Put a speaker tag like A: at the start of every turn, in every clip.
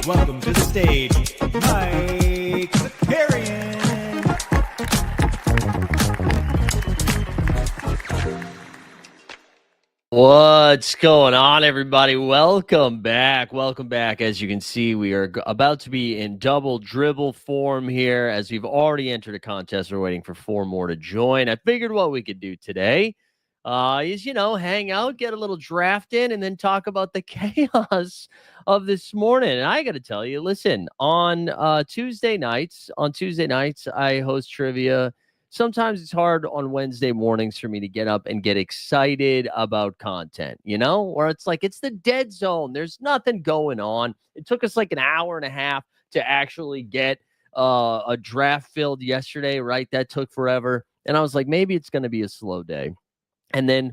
A: welcome to the stage, Mike Zakarian.
B: What's going on, everybody? Welcome back. Welcome back. As you can see, we are about to be in double dribble form here as we've already entered a contest. We're waiting for 4 more to join. I figured what we could do today is, hang out, get a little draft in, and then talk about the chaos of this morning. And I got to tell you, listen, on Tuesday nights, I host trivia. Sometimes it's hard on Wednesday mornings for me to get up and get excited about content, or it's like it's the dead zone. There's nothing going on. It took us like an hour and a half to actually get a draft filled yesterday, right? That took forever. And I was like, maybe it's going to be a slow day. And then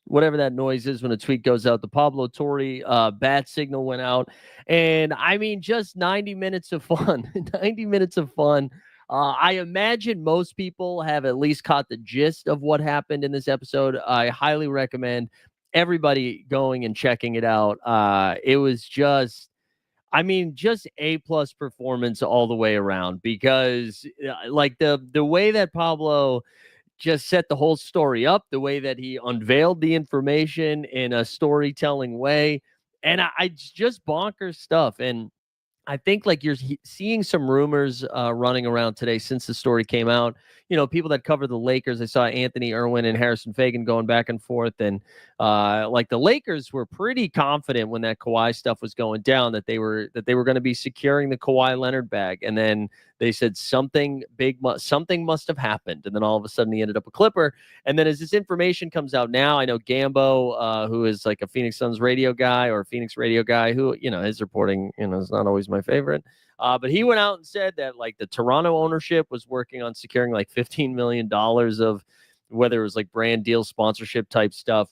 B: whatever that noise is when a tweet goes out, the Pablo Torre bat signal went out. And I mean, just 90 minutes of fun, 90 minutes of fun. I imagine most people have at least caught the gist of what happened in this episode. I highly recommend everybody going and checking it out. It was just A+ performance all the way around, because like the way that Pablo just set the whole story up, the way that he unveiled the information in a storytelling way, and I just bonkers stuff. And I think like you're seeing some rumors running around today since the story came out. People that cover the Lakers. I saw Anthony Irwin and Harrison Fagan going back and forth, and like the Lakers were pretty confident when that Kawhi stuff was going down that they were going to be securing the Kawhi Leonard bag, and then they said something must have happened, and then all of a sudden he ended up a Clipper. And then as this information comes out now, I know Gambo, who is like a Phoenix Suns radio guy or a Phoenix radio guy, who his reporting is not always my favorite. But he went out and said that like the Toronto ownership was working on securing like $15 million of whether it was like brand deal sponsorship type stuff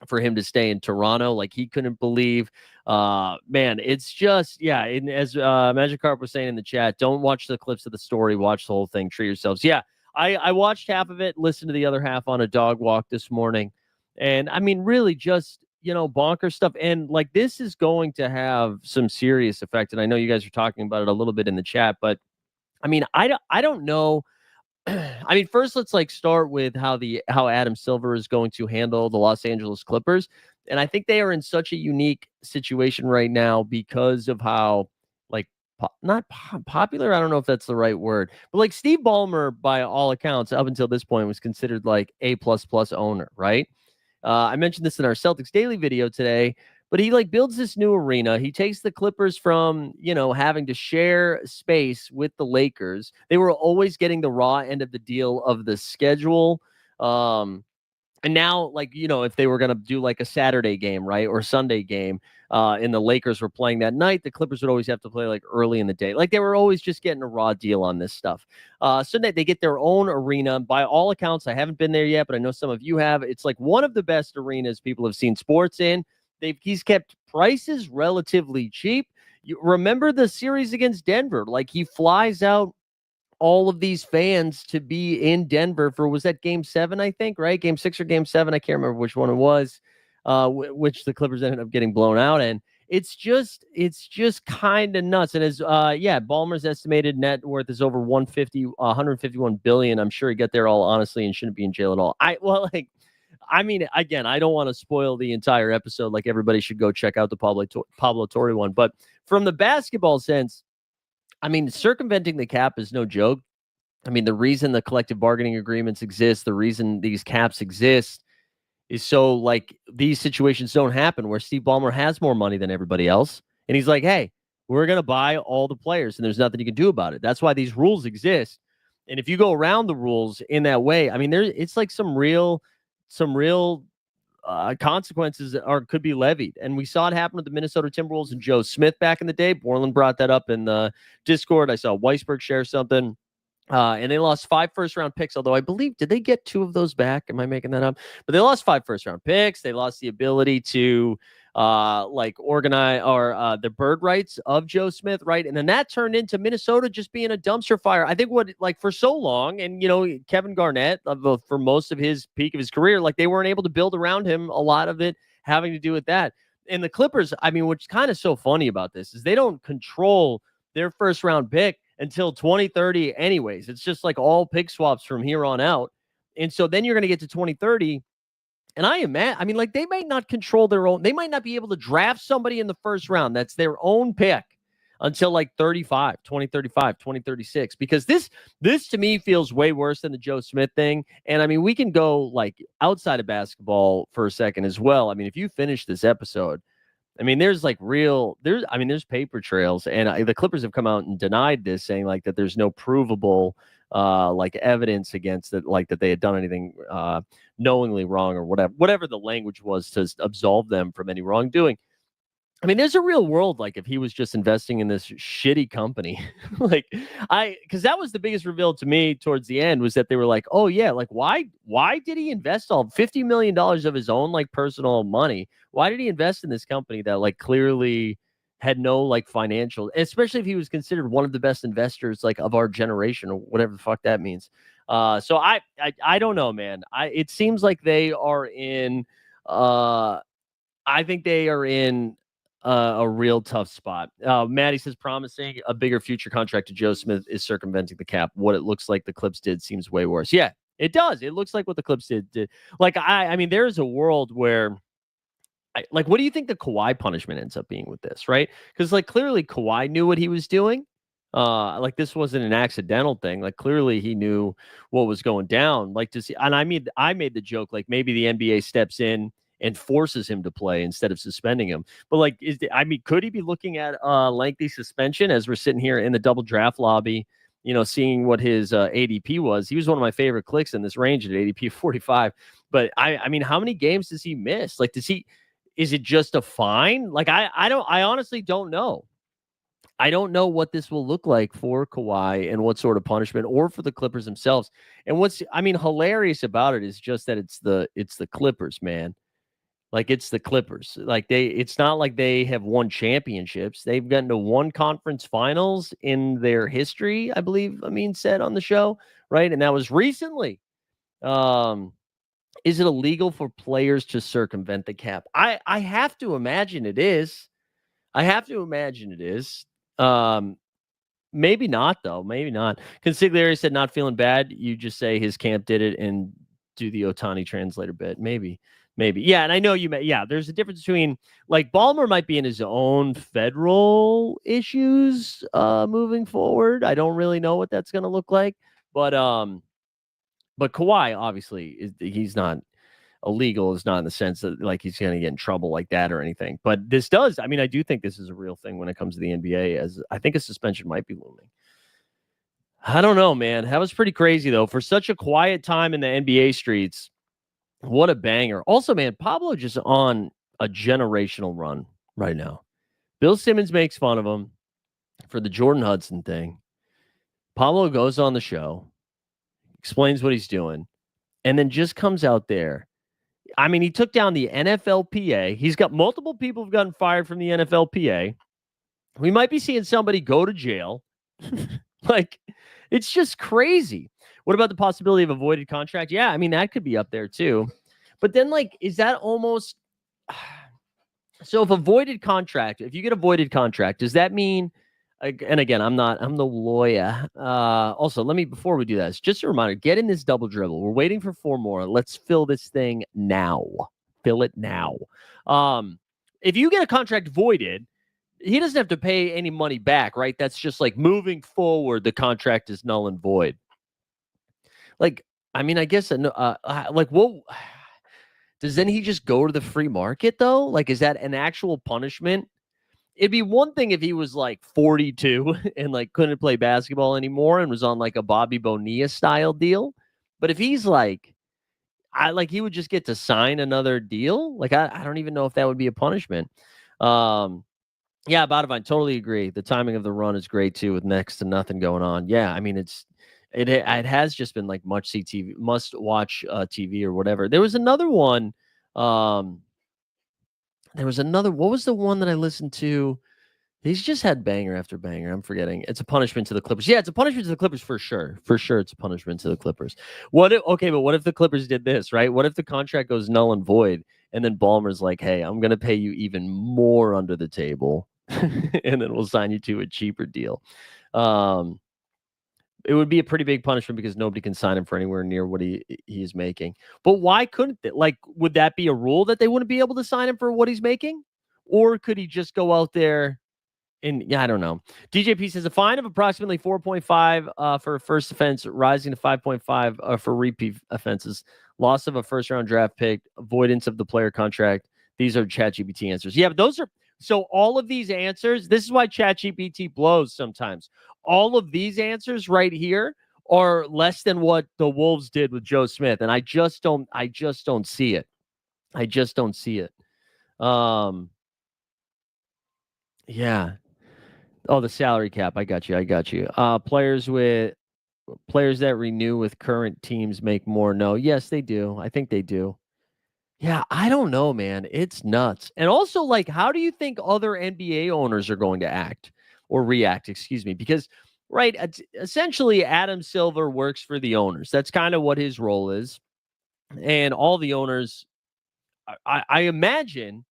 B: for him to stay in Toronto. Like he couldn't believe, man, it's just, yeah. And as Magic Carp was saying in the chat, don't watch the clips of the story, watch the whole thing, treat yourselves. Yeah. I watched half of it, listened to the other half on a dog walk this morning. And I mean, really just, bonker stuff. And like, this is going to have some serious effect. And I know you guys are talking about it a little bit in the chat, but I mean, I don't know. I mean, first let's like start with how Adam Silver is going to handle the Los Angeles Clippers. And I think they are in such a unique situation right now because of how like not popular. I don't know if that's the right word, but like Steve Ballmer, by all accounts, up until this point was considered like A++ owner, right? I mentioned this in our Celtics Daily video today, but he like builds this new arena. He takes the Clippers from, having to share space with the Lakers. They were always getting the raw end of the deal of the schedule. And now, like, if they were going to do like a Saturday game, right, or Sunday game, and the Lakers were playing that night, the Clippers would always have to play like early in the day. Like they were always just getting a raw deal on this stuff. So they get their own arena. By all accounts, I haven't been there yet, but I know some of you have. It's like one of the best arenas people have seen sports in. He's kept prices relatively cheap. You remember the series against Denver? Like he flies out all of these fans to be in Denver for, was that game 7, I think, right? Game 6 or game 7. I can't remember which one it was, which the Clippers ended up getting blown out. And it's just kind of nuts. And as, Ballmer's estimated net worth is over 151 billion. I'm sure he got there all honestly and shouldn't be in jail at all. I mean, again, I don't want to spoil the entire episode. Like everybody should go check out the Pablo Torre one. But from the basketball sense, I mean, circumventing the cap is no joke. I mean, the reason the collective bargaining agreements exist, the reason these caps exist is so like these situations don't happen where Steve Ballmer has more money than everybody else. And he's like, hey, we're going to buy all the players and there's nothing you can do about it. That's why these rules exist. And if you go around the rules in that way, I mean, it's like some real consequences could be levied. And we saw it happen with the Minnesota Timberwolves and Joe Smith back in the day. Borland brought that up in the Discord. I saw Weisberg share something. And they lost 5 first-round picks, although I believe, did they get 2 of those back? Am I making that up? But they lost 5 first-round picks. They lost the ability to organize or the bird rights of Joe Smith, right? And then that turned into Minnesota just being a dumpster fire. I think for so long, and Kevin Garnett, for most of his peak of his career, like they weren't able to build around him. A lot of it having to do with that. And the Clippers, I mean, what's kind of so funny about this is they don't control their first round pick until 2030 anyways. It's just like all pick swaps from here on out. And so then you're going to get to 2030. And I mean, like they might not control their own. They might not be able to draft somebody in the first round. That's their own pick until like 2035, 2036. Because this to me feels way worse than the Joe Smith thing. And I mean, we can go like outside of basketball for a second as well. I mean, if you finish this episode, I mean, there's paper trails, and the Clippers have come out and denied this, saying like that there's no provable like evidence against it, like that they had done anything knowingly wrong or whatever the language was to absolve them from any wrongdoing. I mean, there's a real world, like if he was just investing in this shitty company, because that was the biggest reveal to me towards the end was that they were like, oh yeah, like why did he invest all $50 million of his own like personal money? Why did he invest in this company that like clearly had no like financial, especially if he was considered one of the best investors like of our generation or whatever the fuck that means. So I don't know, man. It seems like they are in, I think they are in a real tough spot. Maddie says promising a bigger future contract to Joe Smith is circumventing the cap. What it looks like the Clips did seems way worse. Yeah, it does. It looks like what the Clips did. Like I mean, there is a world where, like, what do you think the Kawhi punishment ends up being with this, right? Because like clearly Kawhi knew what he was doing. Like this wasn't an accidental thing. Like clearly he knew what was going down. Like to see, and I made the joke like maybe the NBA steps in and forces him to play instead of suspending him. But like, could he be looking at lengthy suspension as we're sitting here in the double draft lobby, seeing what his ADP was? He was one of my favorite clicks in this range at ADP 45. But I mean, how many games does he miss? Like, is it just a fine? Like, I honestly don't know. I don't know what this will look like for Kawhi and what sort of punishment, or for the Clippers themselves. And hilarious about it is just that it's the Clippers, man. Like it's the Clippers. Like it's not like they have won championships. They've gotten to one conference finals in their history, I believe Amin said on the show, right? And that was recently. Is it illegal for players to circumvent the cap? I have to imagine it is. Maybe not, though. Maybe not. Consigliere said not feeling bad. You just say his camp did it and do the Otani translator bit. Maybe. Yeah, and I know there's a difference between, like, Ballmer might be in his own federal issues moving forward. I don't really know what that's going to look like. But Kawhi, obviously, he's not illegal, is not in the sense that like he's going to get in trouble like that or anything. But this does. I mean, I do think this is a real thing when it comes to the NBA, as I think a suspension might be looming. I don't know, man. That was pretty crazy, though. For such a quiet time in the NBA streets, what a banger. Also, man, Pablo just on a generational run right now. Bill Simmons makes fun of him for the Jordan Hudson thing. Pablo goes on the show, explains what he's doing, and then just comes out there. I mean, he took down the NFLPA. He's got multiple people who've gotten fired from the NFLPA. We might be seeing somebody go to jail. Like, it's just crazy. What about the possibility of a voided contract? Yeah, I mean, that could be up there too. But then, like, is that almost... So if you get a voided contract, does that mean... And again, I'm the lawyer. Also, before we do that, just a reminder, get in this double dribble. We're waiting for 4 more. Let's fill this thing now. Fill it now. If you get a contract voided, he doesn't have to pay any money back, right? That's just like moving forward, the contract is null and void. Like, I mean, I guess, does then he just go to the free market, though? Like, is that an actual punishment? It'd be one thing if he was like 42 and like couldn't play basketball anymore and was on like a Bobby Bonilla style deal. But if he's like, he would just get to sign another deal. Like, I don't even know if that would be a punishment. Yeah, Badavine, totally agree. The timing of the run is great too, with next to nothing going on. Yeah, I mean, it has just been like must watch TV or whatever. There was another one. What was the one that I listened to? He's just had banger after banger. I'm forgetting. It's a punishment to the Clippers. Yeah, it's a punishment to the Clippers for sure. For sure, it's a punishment to the Clippers. But what if the Clippers did this, right? What if the contract goes null and void And then Ballmer's like, hey, I'm going to pay you even more under the table. And then we'll sign you to a cheaper deal. It would be a pretty big punishment because nobody can sign him for anywhere near what he's making. But why couldn't they? Like, would that be a rule that they wouldn't be able to sign him for what he's making? Or could he just go out there and, yeah, I don't know. DJP says a fine of approximately 4.5 for a first offense, rising to 5.5 for repeat offenses, loss of a first-round draft pick, avoidance of the player contract. These are ChatGPT answers. Yeah, but those are so all of these answers. This is why ChatGPT blows sometimes. All of these answers right here are less than what the Wolves did with Joe Smith, and I just don't see it. I just don't see it. Yeah. Oh, the salary cap. I got you. Players that renew with current teams make more. No, yes, they do. I think they do. Yeah, I don't know, man. It's nuts. And also, like, how do you think other NBA owners are going to act or react? Excuse me, because right, essentially, Adam Silver works for the owners. That's kind of what his role is, and all the owners. I imagine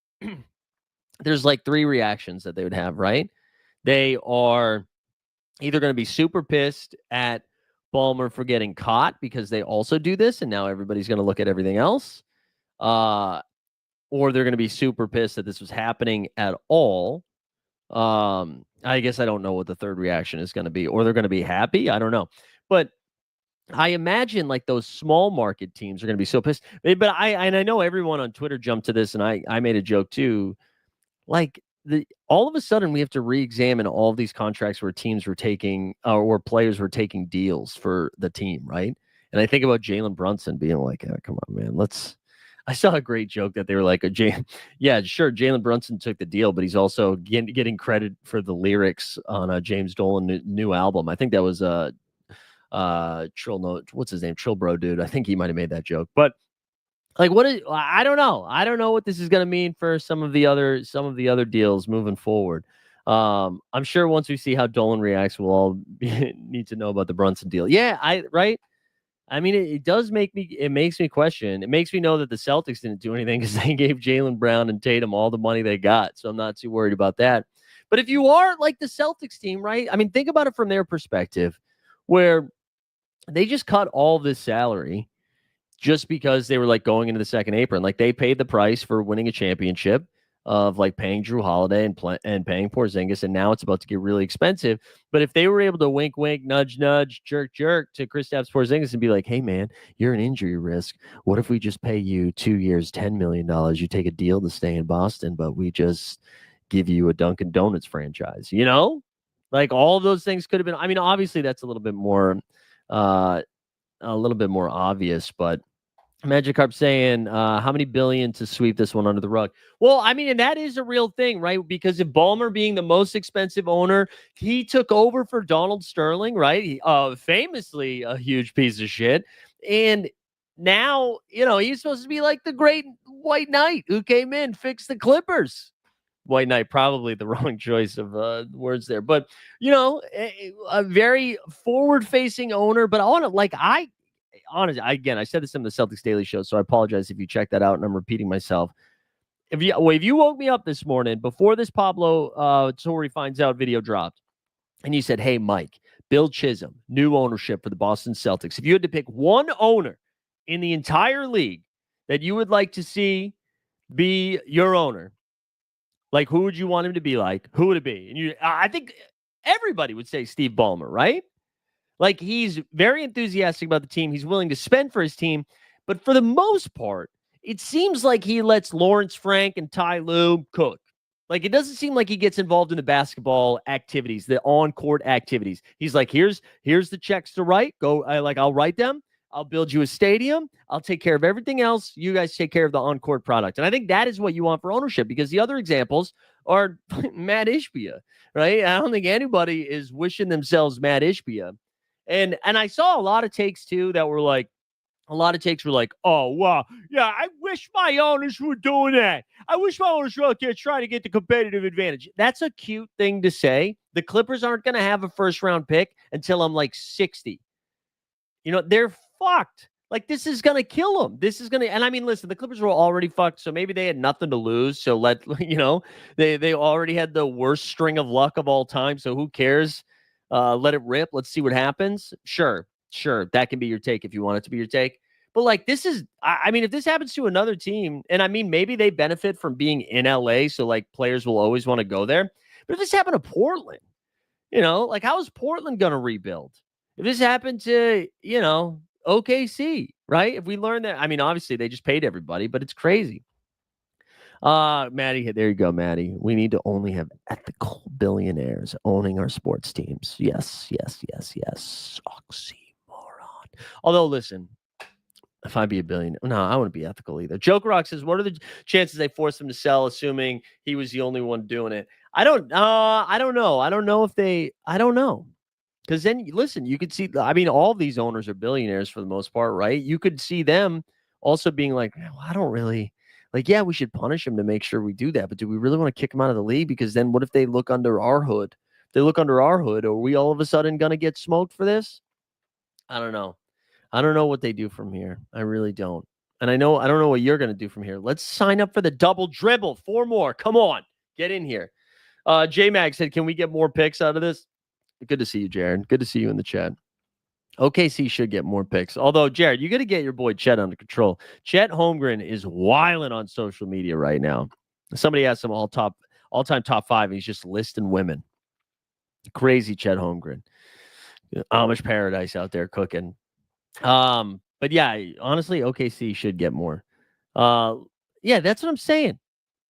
B: there's like three reactions that they would have. Right, they are either going to be super pissed at Ballmer for getting caught because they also do this, and now everybody's going to look at everything else. Or they're going to be super pissed that this was happening at all. I guess I don't know what the third reaction is going to be, or they're going to be happy. I don't know, but I imagine like those small market teams are going to be so pissed. But I know everyone on Twitter jumped to this, and I made a joke too. Like all of a sudden we have to re-examine all of these contracts where teams were taking or players were taking deals for the team, right? And I think about Jalen Brunson being like, oh, come on, man, I saw a great joke that they were like, yeah, sure, Jalen Brunson took the deal, but he's also getting credit for the lyrics on James Dolan new album. I think that was what's his name? Trill Bro dude. I think he might have made that joke. But like, I don't know. I don't know what this is going to mean for some of the other deals moving forward. I'm sure once we see how Dolan reacts, we'll all need to know about the Brunson deal. Yeah, right. I mean, it makes me question. It makes me know that the Celtics didn't do anything because they gave Jaylen Brown and Tatum all the money they got. So I'm not too worried about that. But if you are like the Celtics team, right? I mean, think about it from their perspective, where they just cut all this salary just because they were like going into the second apron. Like they paid the price for winning a championship of like paying Drew Holiday and paying Porzingis, and now it's about to get really expensive. But if they were able to wink, wink, nudge, nudge, jerk, jerk to Kristaps Porzingis and be like, hey, man, you're an injury risk. What if we just pay you 2 years, $10 million? You take a deal to stay in Boston, but we just give you a Dunkin' Donuts franchise, you know? Like all of those things could have been, I mean, obviously that's a little bit more obvious, but Magikarp saying, how many billion to sweep this one under the rug? Well, I mean, and that is a real thing, right? Because if Ballmer being the most expensive owner, he took over for Donald Sterling, right? He, famously a huge piece of shit. And now, he's supposed to be like the great White Knight who came in, fixed the Clippers. White Knight, probably the wrong choice of words there. But, a very forward-facing owner. But I want to, honestly, again, I said this in the Celtics Daily Show, so I apologize if you check that out, and I'm repeating myself. If you woke me up this morning before this Pablo Torre finds out video dropped, and you said, hey, Mike, Bill Chisholm, new ownership for the Boston Celtics. If you had to pick one owner in the entire league that you would like to see be your owner, like who would you want him to be like? Who would it be? And I think everybody would say Steve Ballmer, right? Like, he's very enthusiastic about the team. He's willing to spend for his team. But for the most part, it seems like he lets Lawrence Frank and Ty Lue cook. Like, it doesn't seem like he gets involved in the basketball activities, the on-court activities. He's like, here's the checks to write. I'll write them. I'll build you a stadium. I'll take care of everything else. You guys take care of the on-court product. And I think that is what you want for ownership, because the other examples are Matt Ishbia, right? I don't think anybody is wishing themselves Matt Ishbia. And I saw a lot of takes too that were like, oh, wow, yeah, I wish my owners were doing that. I wish my owners were out there trying to get the competitive advantage. That's a cute thing to say. The Clippers aren't going to have a first-round pick until I'm like 60. They're fucked. Like, this is going to kill them. This is going to, and I mean, listen, the Clippers were already fucked, so maybe they had nothing to lose. So they already had the worst string of luck of all time. So who cares? Let it rip. Let's see what happens. Sure. That can be your take if you want it to be your take. But like, this is, I mean, if this happens to another team, and I mean, maybe they benefit from being in LA, so like players will always want to go there. But if this happened to Portland, like how is Portland going to rebuild? If this happened to, OKC, right? If we learn that, I mean, obviously they just paid everybody, but it's crazy. Maddie, there you go, Maddie. We need to only have ethical billionaires owning our sports teams. Yes. Oxymoron. Although, listen, if I be a billionaire, no, I wouldn't be ethical either. Joke Rock says, what are the chances they forced him to sell, assuming he was the only one doing it? I don't know. I don't know. Because then, listen, you could see, I mean, all these owners are billionaires for the most part, right? You could see them also being like, well, I don't really, like, yeah, we should punish him to make sure we do that. But do we really want to kick him out of the league? Because then what if they look under our hood? If they look under our hood, are we all of a sudden going to get smoked for this? I don't know. I don't know what they do from here. I really don't. And I don't know what you're going to do from here. Let's sign up for the double dribble. 4 more. Come on. Get in here. J-Mag said, can we get more picks out of this? Good to see you, Jared. Good to see you in the chat. OKC should get more picks. Although, Jared, you got to get your boy Chet under control. Chet Holmgren is wilding on social media right now. Somebody asked him all-time top 5, and he's just listing women. Crazy Chet Holmgren. Amish paradise out there cooking. But yeah, honestly, OKC should get more. Yeah, that's what I'm saying.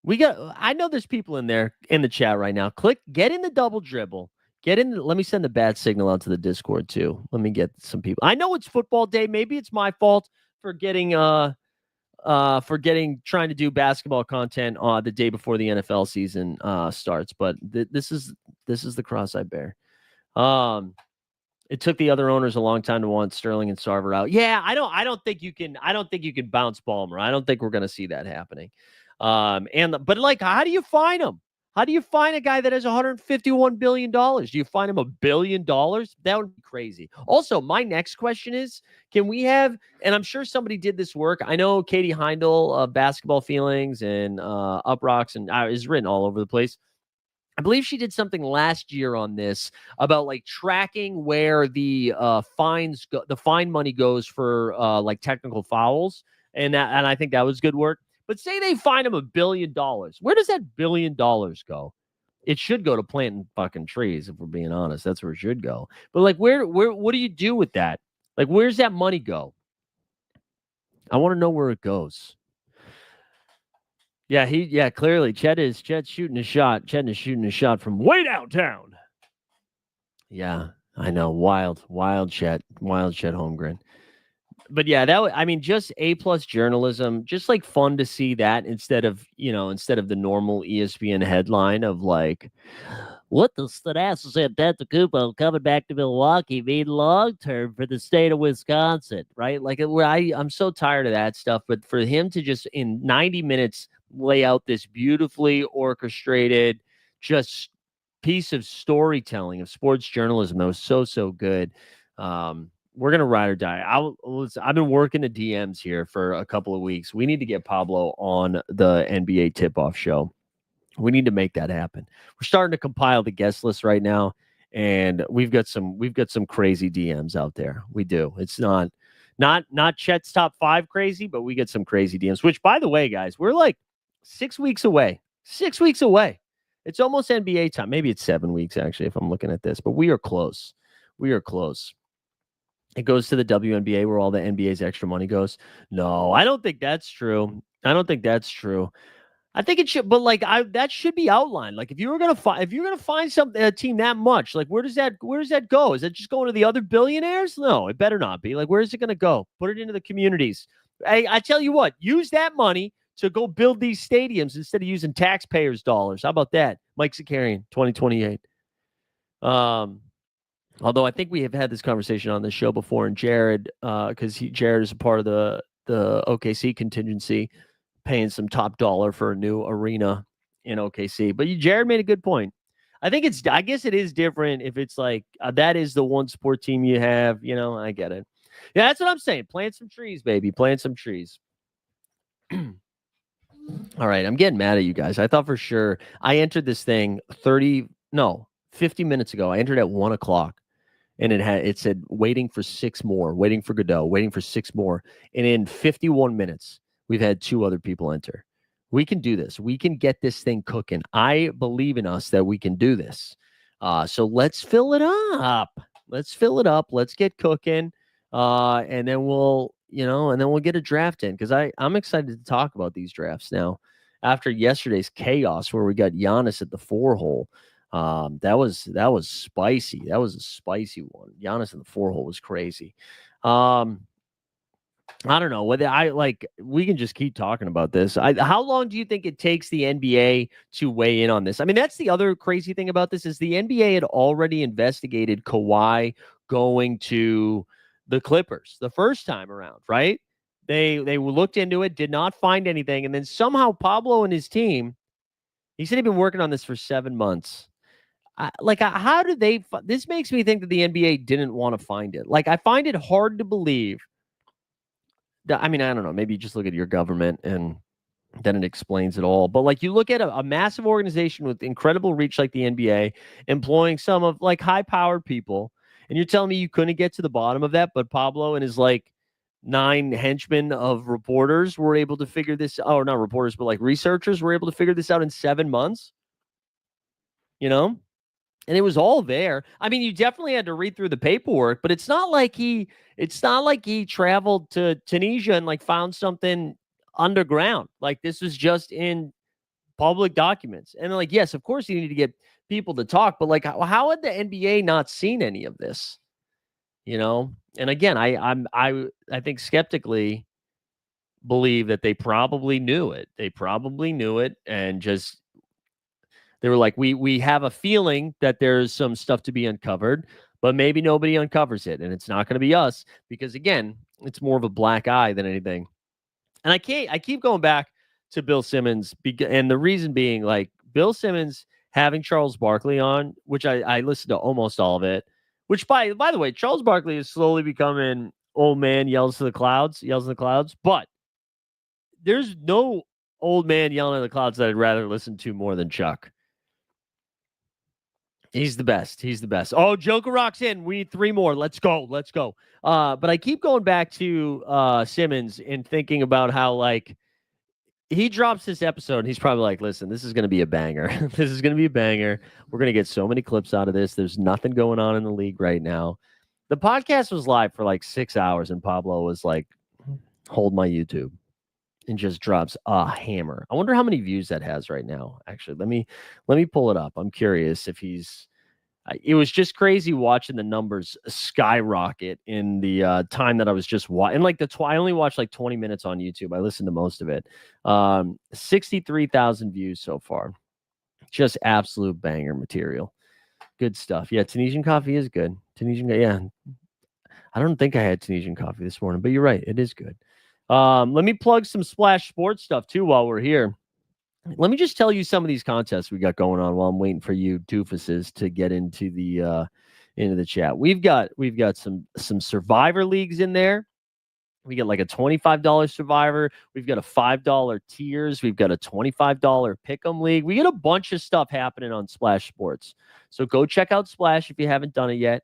B: I know there's people in there in the chat right now. Get in the double dribble. Let me send the bad signal out to the Discord too. Let me get some people. I know it's football day. Maybe it's my fault for trying to do basketball content on the day before the NFL season starts. But this is the cross I bear. It took the other owners a long time to want Sterling and Sarver out. Yeah, I don't think you can bounce Ballmer. I don't think we're going to see that happening. But like, how do you find him? How do you find a guy that has $151 billion? Do you find him $1 billion? That would be crazy. Also, my next question is, can we have, and I'm sure somebody did this work. I know Katie Heindel of Basketball Feelings and Uprocks and is written all over the place. I believe she did something last year on this about like tracking where the fines go, the fine money goes for like technical fouls. And I think that was good work. But say they fine him $1 billion. Where does that $1 billion go? It should go to planting fucking trees, if we're being honest. That's where it should go. But like, what do you do with that? Like, where's that money go? I want to know where it goes. Yeah, clearly Chet's shooting a shot. Chet is shooting a shot from way downtown. Yeah, I know. Wild Chet Holmgren. But yeah, just A+ journalism, just like fun to see that instead of the normal ESPN headline of like, what the Stanassis said Antetokounmpo coming back to Milwaukee mean long term for the state of Wisconsin, right? Like, I'm so tired of that stuff. But for him to just in 90 minutes lay out this beautifully orchestrated, just piece of storytelling of sports journalism that was so good. We're going to ride or die. I've been working the DMs here for a couple of weeks. We need to get Pablo on the NBA tip-off show. We need to make that happen. We're starting to compile the guest list right now, and we've got some crazy DMs out there. We do. It's not Chet's top 5 crazy, but we get some crazy DMs, which, by the way, guys, we're like 6 weeks away. 6 weeks away. It's almost NBA time. Maybe it's 7 weeks, actually, if I'm looking at this, but we are close. It goes to the WNBA where all the NBA's extra money goes. No, I don't think that's true. I think it should, but like that should be outlined. Like if you're gonna find a team that much, like where does that go? Is it just going to the other billionaires? No, it better not be. Like where is it gonna go? Put it into the communities. I tell you what, use that money to go build these stadiums instead of using taxpayers' dollars. How about that, Mike Zakarian, 2028. Although I think we have had this conversation on this show before, and Jared, because Jared is a part of the OKC contingency, paying some top dollar for a new arena in OKC. But Jared made a good point. I guess it is different if it's like that is the one sport team you have. I get it. Yeah, that's what I'm saying. Plant some trees, baby. Plant some trees. All right, I'm getting mad at you guys. I thought for sure I entered this thing 50 minutes ago. I entered at 1 o'clock, and it said waiting for six more, waiting for Godot, waiting for six more, and in 51 minutes we've had two other people enter. We can do this. We can get this thing cooking. I believe in us that we can do this. So let's fill it up. Let's fill it up. Let's get cooking, and then we'll get a draft in because I'm excited to talk about these drafts now. After yesterday's chaos where we got Giannis at the 4 hole, that was spicy. That was a spicy one. Giannis in the 4 hole was crazy. I don't know whether we can just keep talking about this. How long do you think it takes the NBA to weigh in on this? I mean, that's the other crazy thing about this is the NBA had already investigated Kawhi going to the Clippers the first time around, right? They looked into it, did not find anything, and then somehow Pablo and his team, he said he'd been working on this for 7 months. How did they? This makes me think that the NBA didn't want to find it. Like, I find it hard to believe. I mean, I don't know. Maybe you just look at your government and then it explains it all. But like you look at a massive organization with incredible reach like the NBA, employing some of like high-powered people, and you're telling me you couldn't get to the bottom of that, but Pablo and his like 9 henchmen of reporters were able to figure this out, or not reporters, but like researchers were able to figure this out in 7 months, you know? And it was all there. I mean, you definitely had to read through the paperwork, but it's not like he traveled to Tunisia and like found something underground. Like this was just in public documents. And like, yes, of course you need to get people to talk, but like how had the NBA not seen any of this? You know? And again, I think skeptically believe that they probably knew it. They probably knew it and just they were like, we have a feeling that there's some stuff to be uncovered, but maybe nobody uncovers it, and it's not going to be us because again, it's more of a black eye than anything. And I keep going back to Bill Simmons, and the reason being, like Bill Simmons having Charles Barkley on, which I listened to almost all of it. Which by the way, Charles Barkley is slowly becoming old man yells in the clouds, but there's no old man yelling in the clouds that I'd rather listen to more than Chuck. He's the best. He's the best. Oh, Joker rocks in. We need 3 more. Let's go. Let's go. But I keep going back to Simmons and thinking about how like he drops this episode and he's probably like, listen, this is going to be a banger. This is going to be a banger. We're going to get so many clips out of this. There's nothing going on in the league right now. The podcast was live for like 6 hours and Pablo was like, hold my YouTube. And just drops a hammer. I wonder how many views that has right now. Actually, let me pull it up. I'm curious if he's. It was just crazy watching the numbers skyrocket in the time that I was just watching. Like I only watched like 20 minutes on YouTube. I listened to most of it. 63,000 views so far. Just absolute banger material. Good stuff. Yeah, Tunisian coffee is good. Yeah. I don't think I had Tunisian coffee this morning, but you're right. It is good. Let me plug some Splash Sports stuff too while we're here. Let me just tell you some of these contests we got going on while I'm waiting for you doofuses to get into the chat. We've got some Survivor leagues in there. We get like a $25 Survivor. We've got a $5 tiers. We've got a $25 Pick'em league. We got a bunch of stuff happening on Splash Sports. So go check out Splash if you haven't done it yet.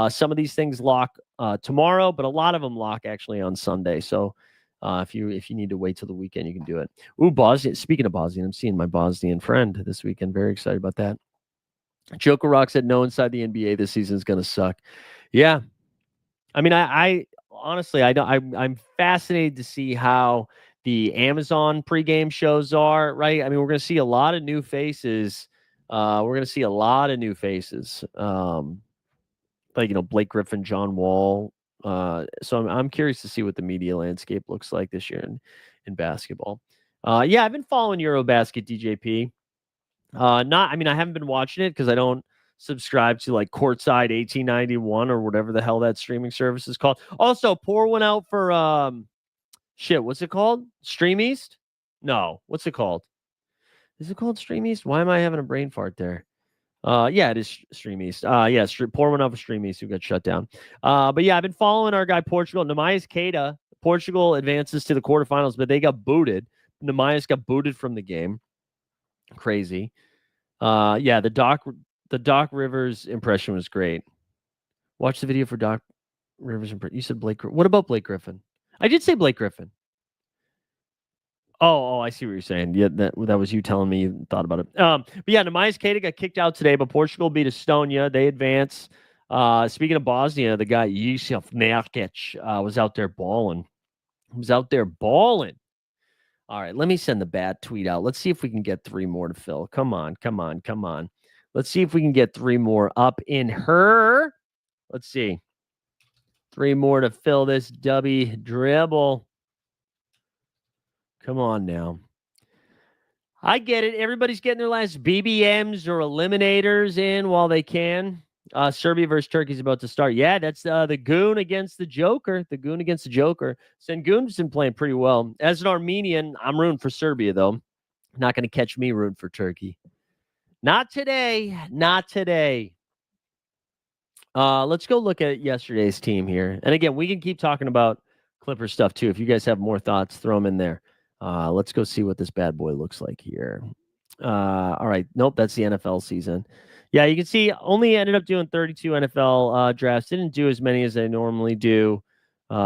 B: Some of these things lock tomorrow, but a lot of them lock actually on Sunday. So if you need to wait till the weekend, you can do it. Ooh, Bosnian. Speaking of Bosnian, I'm seeing my Bosnian friend this weekend. Very excited about that. Joker Rock said no inside the NBA this season is going to suck. Yeah. I mean, I honestly, I'm fascinated to see how the Amazon pregame shows are, right? I mean, we're going to see a lot of new faces. Like, Blake Griffin, John Wall. So I'm curious to see what the media landscape looks like this year in basketball. Yeah, I've been following Eurobasket DJP. I haven't been watching it because I don't subscribe to like Courtside 1891 or whatever the hell that streaming service is called. Also, pour one out for what's it called? Stream East? No, what's it called? Is it called Stream East? Why am I having a brain fart there? Yeah, it is Stream East. Yeah, pour one off of Stream East who got shut down. But yeah, I've been following our guy Portugal. Namias Keita. Portugal advances to the quarterfinals, but they got booted. Namias got booted from the game. Crazy. Yeah, the Doc Rivers impression was great. Watch the video for Doc Rivers impression. You said Blake. What about Blake Griffin? I did say Blake Griffin. Oh, I see what you're saying. Yeah, that was you telling me you thought about it. But yeah, Namias Keita got kicked out today, but Portugal beat Estonia. They advance. Speaking of Bosnia, the guy Yusuf Nurkic was out there balling. He was out there balling. All right, let me send the bad tweet out. Let's see if we can get 3 more to fill. Come on. Let's see if we can get 3 more up in her. Let's see. 3 more to fill this dubby dribble. Come on now. I get it. Everybody's getting their last BBMs or eliminators in while they can. Serbia versus Turkey is about to start. Yeah, that's the Goon against the Joker. The Goon against the Joker. Sengun's been playing pretty well. As an Armenian, I'm rooting for Serbia, though. Not going to catch me rooting for Turkey. Not today. Not today. Let's go look at yesterday's team here. And again, we can keep talking about Clipper stuff, too. If you guys have more thoughts, throw them in there. Let's go see what this bad boy looks like here. All right. Nope, that's the NFL season. Yeah, you can see only ended up doing 32 NFL drafts. Didn't do as many as I normally do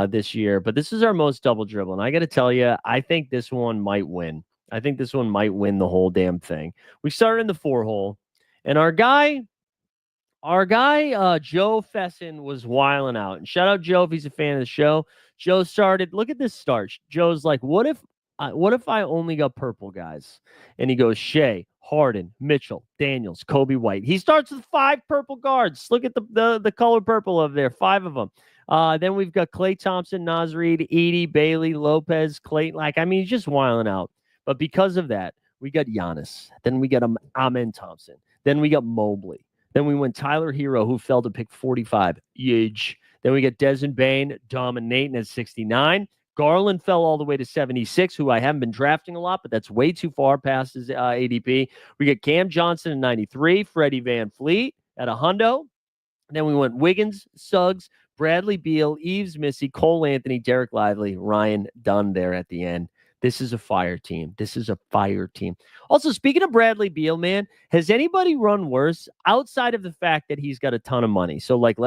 B: this year, but this is our most double dribble. And I got to tell you, I think this one might win. I think this one might win the whole damn thing. We started in the 4 hole, and our guy, Joe Fesson was wiling out. And shout out Joe if he's a fan of the show. Joe started. Look at this start. Joe's like, what if I only got purple guys? And he goes, Shea, Harden, Mitchell, Daniels, Kobe White. He starts with 5 purple guards. Look at the color purple over there, 5 of them. Then we've got Klay Thompson, Naz Reid, Edie, Bailey, Lopez, Clayton. Like, I mean, he's just wiling out. But because of that, we got Giannis. Then we got Amen Thompson. Then we got Mobley. Then we went Tyler Hero, who fell to pick 45. Huge. Then we got Desmond Bain dominating at 69. Garland fell all the way to 76, who I haven't been drafting a lot, but that's way too far past his ADP. We got Cam Johnson at 93, Freddie Van Fleet at a hundo. Then we went Wiggins, Suggs, Bradley Beal, Eves Missy, Cole Anthony, Derek Lively, Ryan Dunn there at the end. This is a fire team. Also, speaking of Bradley Beal, man, has anybody run worse outside of the fact that he's got a ton of money? So, like,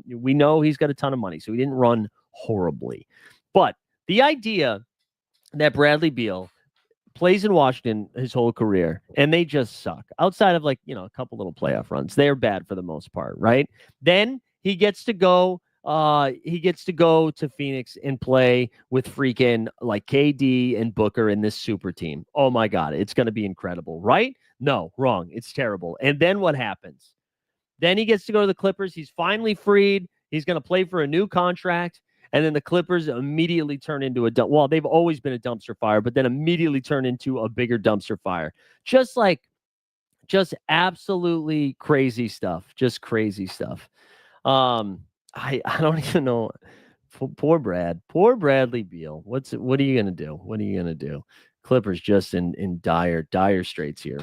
B: we know he's got a ton of money, so he didn't run horribly. But the idea that Bradley Beal plays in Washington his whole career, and they just suck. Outside of, like, a couple little playoff runs, they're bad for the most part, right? Then he gets to go to Phoenix and play with freaking like KD and Booker in this super team. Oh my God, it's going to be incredible, right? No, wrong. It's terrible. And then what happens? Then he gets to go to the Clippers. He's finally freed. He's going to play for a new contract. And then the Clippers immediately turn into well, they've always been a dumpster fire, but then immediately turn into a bigger dumpster fire. Just absolutely crazy stuff. Just crazy stuff. I don't even know. Poor Bradley Beal. What are you gonna do? Clippers just in dire straits here.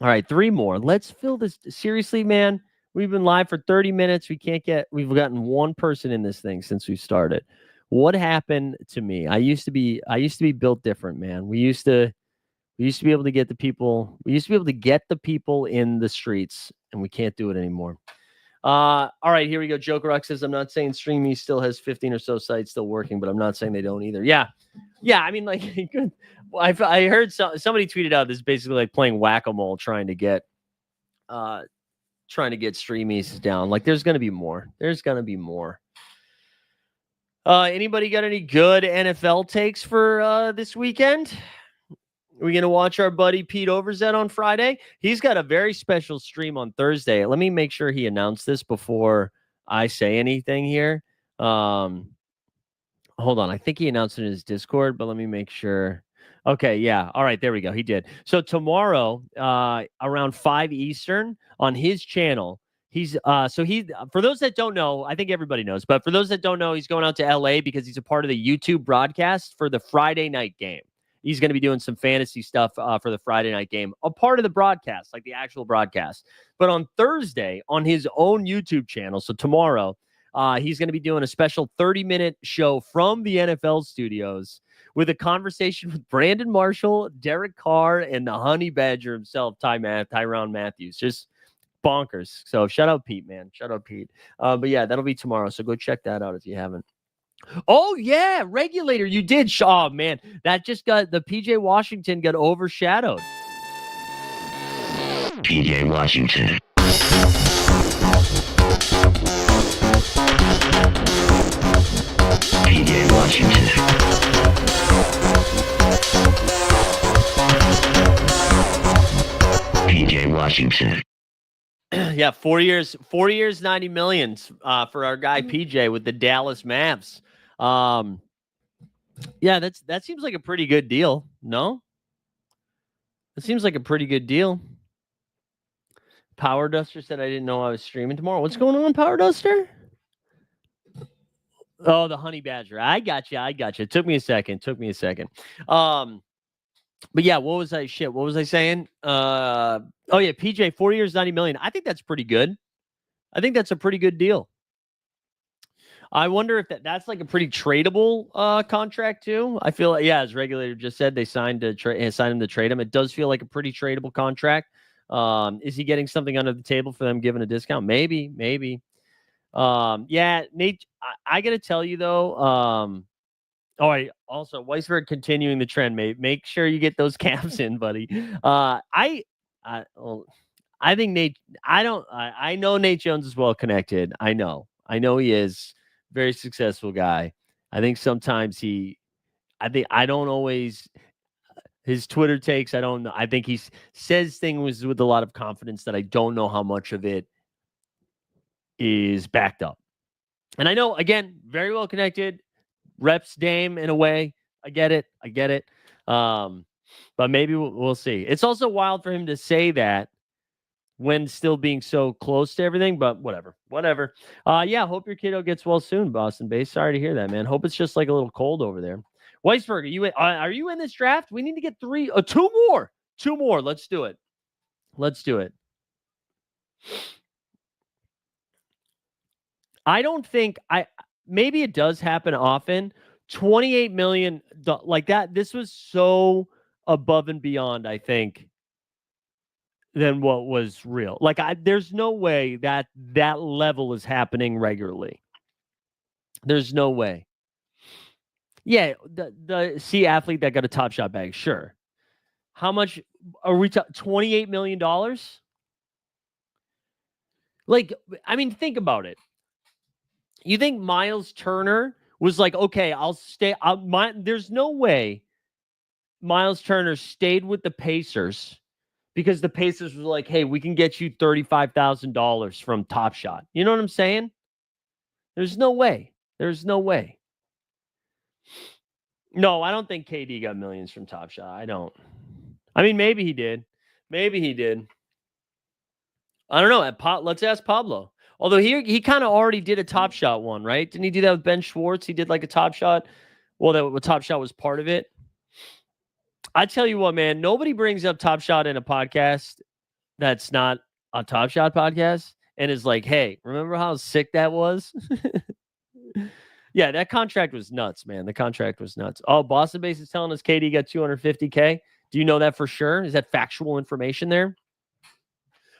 B: All right, 3 more. Let's fill this. Seriously, man. We've been live for 30 minutes. We've gotten 1 person in this thing since we started. What happened to me? I used to be built different, man. We used to be able to get the people. We used to be able to get the people in the streets, and we can't do it anymore. All right, here we go. Joker Rock says, I'm not saying StreamE still has 15 or so sites still working, but I'm not saying they don't either. Yeah. I mean, like, I heard somebody tweeted out this is basically like playing whack-a-mole trying to get StreamE down. Like, there's going to be more. Anybody got any good NFL takes for this weekend? We're going to watch our buddy Pete Overzet on Friday. He's got a very special stream on Thursday. Let me make sure he announced this before I say anything here. Hold on. I think he announced it in his Discord, but let me make sure. Okay, yeah. All right, there we go. He did. So tomorrow, around 5 Eastern on his channel, for those that don't know, I think everybody knows, but for those that don't know, he's going out to LA because he's a part of the YouTube broadcast for the Friday night game. He's going to be doing some fantasy stuff for the Friday night game, a part of the broadcast, like the actual broadcast. But on Thursday, on his own YouTube channel, so tomorrow, he's going to be doing a special 30-minute show from the NFL studios with a conversation with Brandon Marshall, Derek Carr, and the honey badger himself, Tyrann Mathieu. Just bonkers. So shout out Pete, man. Shout out Pete. But yeah, that'll be tomorrow. So go check that out if you haven't. Oh yeah, regulator, you did. Oh man, that just got the PJ Washington got overshadowed.
C: PJ Washington. PJ Washington. PJ Washington.
B: Yeah, 4 years, 90 million for our guy PJ with the Dallas Mavs. Yeah, that seems like a pretty good deal. No? It seems like a pretty good deal. Power Duster said I didn't know I was streaming tomorrow. What's going on, Power Duster? Oh, the honey badger. I got you. It took me a second. But yeah, what was I saying? Oh yeah, PJ, 4 years, 90 million. I think that's pretty good. I think that's a pretty good deal. I wonder if that's like a pretty tradable contract too. I feel like, yeah, as regulator just said, they signed him to trade him. It does feel like a pretty tradable contract. Is he getting something under the table for them giving a discount? Maybe. Yeah, Nate, I got to tell you though. All right. Also, Weisberg continuing the trend. Make sure you get those caps in, buddy. I think Nate. I know Nate Jones is well connected. I know he is very successful guy. I think sometimes I don't always his Twitter takes. I don't know. I think he says things with a lot of confidence that I don't know how much of it is backed up. And I know, again, very well connected. Reps Dame in a way. I get it. But maybe we'll see. It's also wild for him to say that when still being so close to everything, but whatever. Yeah, hope your kiddo gets well soon, Boston Base. Sorry to hear that, man. Hope it's just like a little cold over there. Weisberg, are you in this draft? We need to get two more. Let's do it. I don't think maybe it does happen often. 28 million like that. This was so above and beyond, I think, than what was real. Like there's no way that level is happening regularly. There's no way. Yeah, the C athlete that got a Top Shot bag, sure. How much are we $28 million? Like, I mean, think about it. You think Miles Turner was like, okay, I'll stay. There's no way Miles Turner stayed with the Pacers because the Pacers was like, hey, we can get you $35,000 from Top Shot. You know what I'm saying? There's no way. No, I don't think KD got millions from Top Shot. I don't. I mean, maybe he did. I don't know. Let's ask Pablo. Although he kind of already did a Top Shot one, right? Didn't he do that with Ben Schwartz? He did like a Top Shot. Well, that Top Shot was part of it. I tell you what, man, nobody brings up Top Shot in a podcast that's not a Top Shot podcast and is like, hey, remember how sick that was? Yeah, that contract was nuts, man. The contract was nuts. Oh, Boston Base is telling us KD got $250K. Do you know that for sure? Is that factual information there?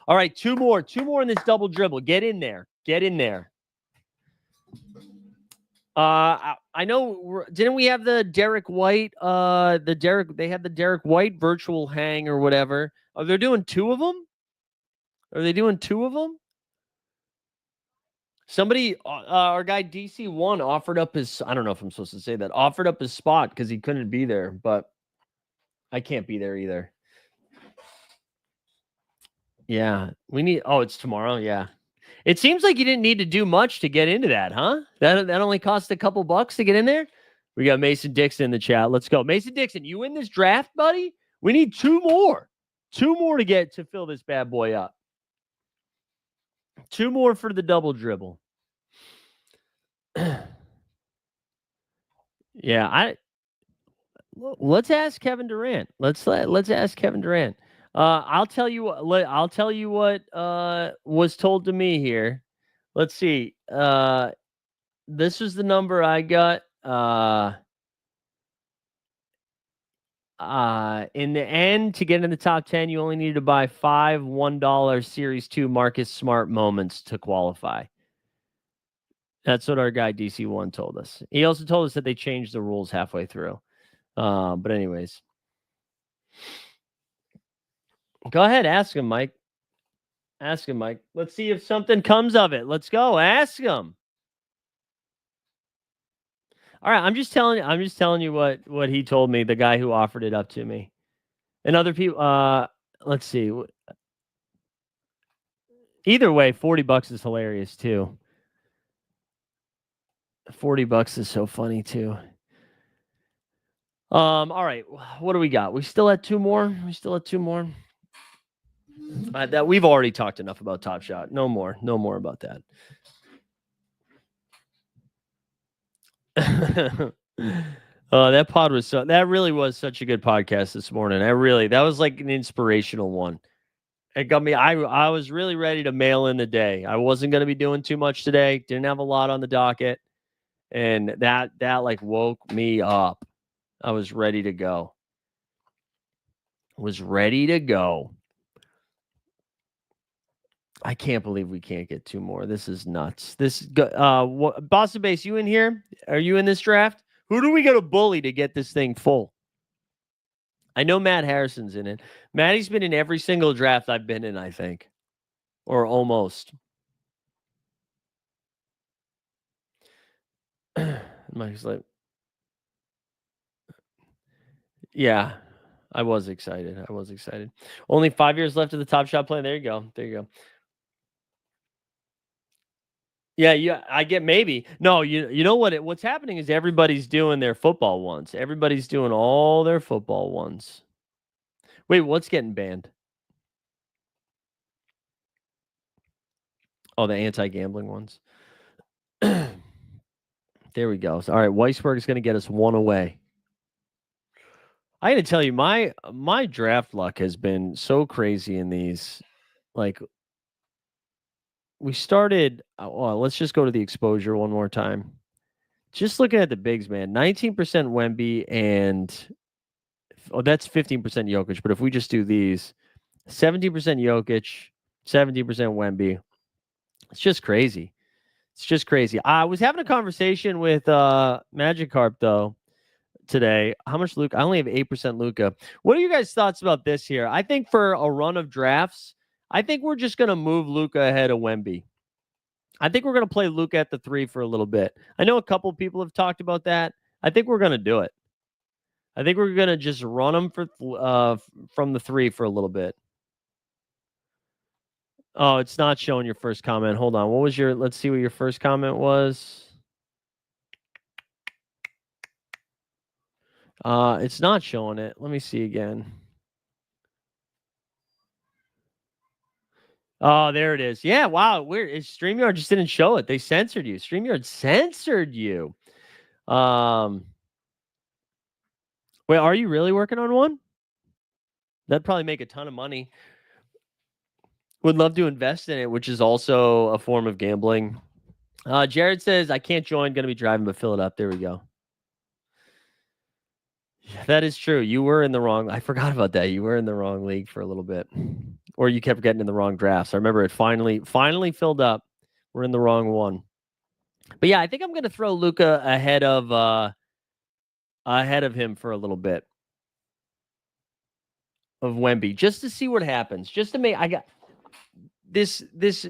B: All right, two more in this double dribble. Get in there. I know. Didn't we have the Derek White? They had the Derek White virtual hang or whatever. Are they doing two of them? Somebody, our guy DC1 offered up his. I don't know if I'm supposed to say that. Offered up his spot because he couldn't be there, but I can't be there either. Yeah, we need. Oh, it's tomorrow. Yeah, it seems like you didn't need to do much to get into that, huh? That only cost a couple bucks to get in there. We got Mason Dixon in the chat. Let's go, Mason Dixon. You in this draft, buddy? We need two more to get to fill this bad boy up. Two more for the double dribble. Yeah, Let's ask Kevin Durant. Let's ask Kevin Durant. I'll tell you what. I'll tell you what was told to me here. Let's see. This was the number I got. In the end, to get in the top 10, you only needed to buy 5 $1 Series 2 Marcus Smart moments to qualify. That's what our guy DC1 told us. He also told us that they changed the rules halfway through. But anyways, go ahead, ask him, Mike. Ask him, Mike. Let's see if something comes of it. Let's go. Ask him. All right, I'm just telling you what he told me, the guy who offered it up to me. And other people let's see. Either way, $40 is hilarious too. $40 is so funny too. All right. What do we got? We still at 2 more? That we've already talked enough about Top Shot. No more about that. That pod was that really was such a good podcast this morning. That was like an inspirational one. It got me. I was really ready to mail in the day. I wasn't going to be doing too much today. Didn't have a lot on the docket, and that like woke me up. I was ready to go. I can't believe we can't get 2 more. This is nuts. Boss of Base, you in here? Are you in this draft? Who do we got to bully to get this thing full? I know Matt Harrison's in it. Matty's been in every single draft I've been in, I think. Or almost. Mike's like, yeah, I was excited. Only 5 years left of the Top Shot plan. There you go. Yeah, I get maybe. No, you know what's happening is everybody's doing their football ones. Everybody's doing all their football ones. Wait, what's getting banned? Oh, the anti-gambling ones. There we go. All right, Weisberg is going to get us 1 away. I got to tell you, my draft luck has been so crazy in these. Like, we started. Well, let's just go to the exposure one more time. Just looking at the bigs, man. 19% Wemby and that's 15% Jokic. But if we just do these, 17% Jokic, 17% Wemby. It's just crazy. I was having a conversation with Magikarp though today. How much Luka? I only have 8% Luka. What are your guys' thoughts about this here? I think for a run of drafts, I think we're just going to move Luka ahead of Wemby. I think we're going to play Luka at the 3 for a little bit. I know a couple people have talked about that. I think we're going to do it. I think we're going to just run him from the 3 for a little bit. Oh, it's not showing your first comment. Hold on. Let's see what your first comment was. It's not showing it. Let me see again. Oh, there it is. Yeah, wow. Weird. StreamYard just didn't show it. They censored you. StreamYard censored you. Wait, are you really working on one? That'd probably make a ton of money. Would love to invest in it, which is also a form of gambling. Jared says, I can't join. Going to be driving, but fill it up. There we go. Yeah, that is true. You were in the wrong. I forgot about that. You were in the wrong league for a little bit. Or you kept getting in the wrong drafts. I remember it finally filled up. We're in the wrong one. But yeah, I think I'm going to throw Luka ahead of him for a little bit. Of Wemby, just to see what happens. Just to make I got this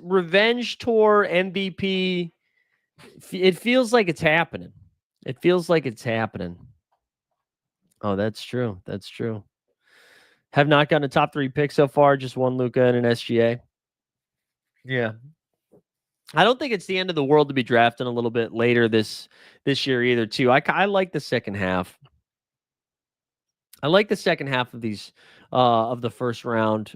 B: revenge tour MVP. It feels like it's happening. Oh, that's true. Have not gotten a top 3 pick so far. Just one Luka and an SGA. Yeah. I don't think it's the end of the world to be drafting a little bit later this year either, too. I like the second half. I like the second half of these of the first round.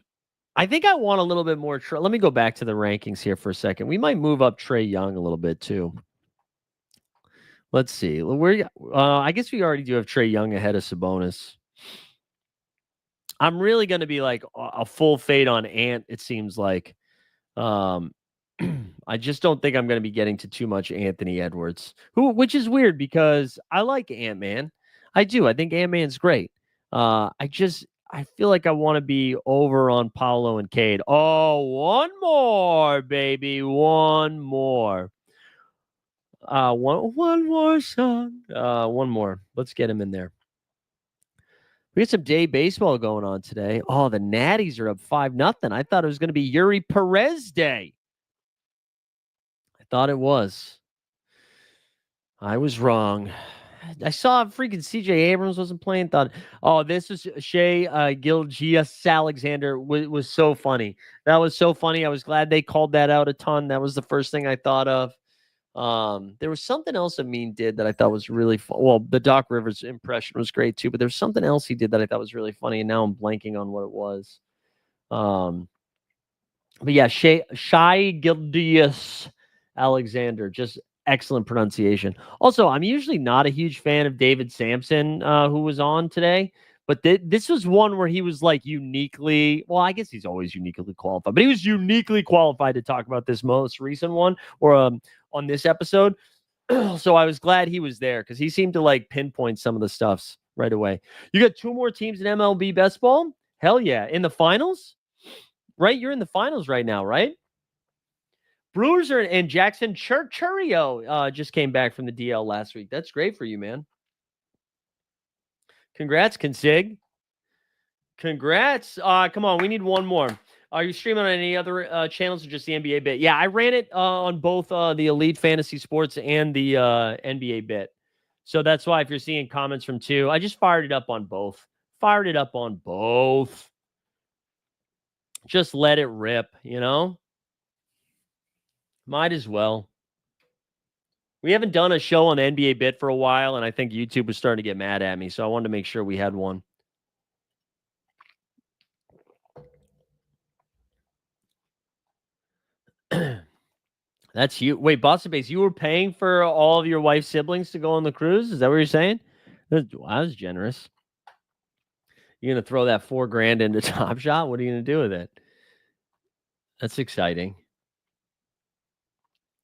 B: I think I want a little bit more. Let me go back to the rankings here for a second. We might move up Trae Young a little bit too. Let's see. I guess we already do have Trae Young ahead of Sabonis. I'm really going to be like a full fade on Ant, it seems like. Um, I just don't think I'm going to be getting to too much Anthony Edwards, which is weird because I like Ant-Man. I do. I think Ant-Man's great. I feel like I want to be over on Paolo and Cade. Oh, one more, baby. One more. One more song. One more. Let's get him in there. We got some day baseball going on today. Oh, the Natties are up 5-0. I thought it was going to be Yuri Perez Day. I thought it was. I was wrong. I saw freaking CJ Abrams wasn't playing. Thought, oh, this was Shea Gilgeous Alexander was so funny. That was so funny. I was glad they called that out a ton. That was the first thing I thought of. There was something else Amin did that I thought was really fun. Well, the Doc Rivers impression was great too, but there's something else he did that I thought was really funny, and now I'm blanking on what it was. But yeah, Shai Gilgeous Alexander, just excellent pronunciation. Also, I'm usually not a huge fan of David Sampson, who was on today, but this was one where he was like uniquely, well, I guess he's always uniquely qualified, but he was uniquely qualified to talk about this most recent one or on this episode. So I was glad he was there because he seemed to like pinpoint some of the stuffs right away. You got 2 more teams in MLB best ball? Hell yeah. In the finals? Right? You're in the finals right now, right? Brewers are and Jackson Churio just came back from the DL last week. That's great for you, man. Congrats, Consig. Congrats. Come on, we need one more. Are you streaming on any other channels or just the NBA bit? Yeah, I ran it on both the Elite Fantasy Sports and the NBA bit. So that's why if you're seeing comments from 2, I just fired it up on both. Just let it rip, you know? Might as well. We haven't done a show on the NBA bit for a while, and I think YouTube was starting to get mad at me, so I wanted to make sure we had one. That's you. Wait, Boston Base, you were paying for all of your wife's siblings to go on the cruise? Is that what you're saying? That was generous. You're going to throw that $4,000 into Top Shot? What are you going to do with it? That's exciting.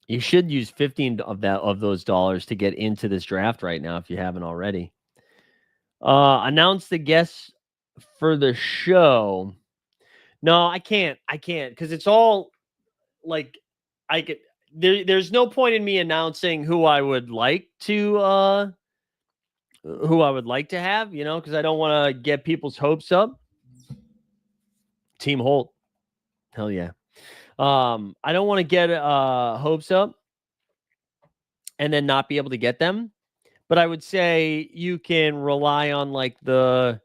B: You should use 15 of those dollars to get into this draft right now if you haven't already. Announce the guests for the show. No, I can't because it's all like there's no point in me announcing who I would like to have, because I don't want to get people's hopes up. Team Holt. Hell yeah. I don't want to get hopes up and then not be able to get them. But I would say you can rely on like the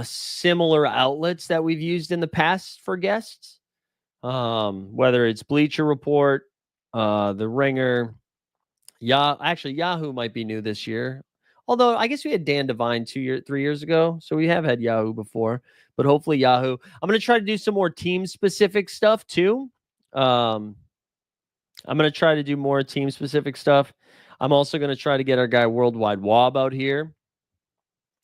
B: similar outlets that we've used in the past for guests. Whether it's Bleacher Report, The Ringer, actually Yahoo might be new this year. Although I guess we had Dan Devine 3 years ago, so we have had Yahoo before. But hopefully Yahoo. I'm going to try to do some more team-specific stuff too. I'm going to try to do more team-specific stuff. I'm also going to try to get our guy Worldwide Wob out here.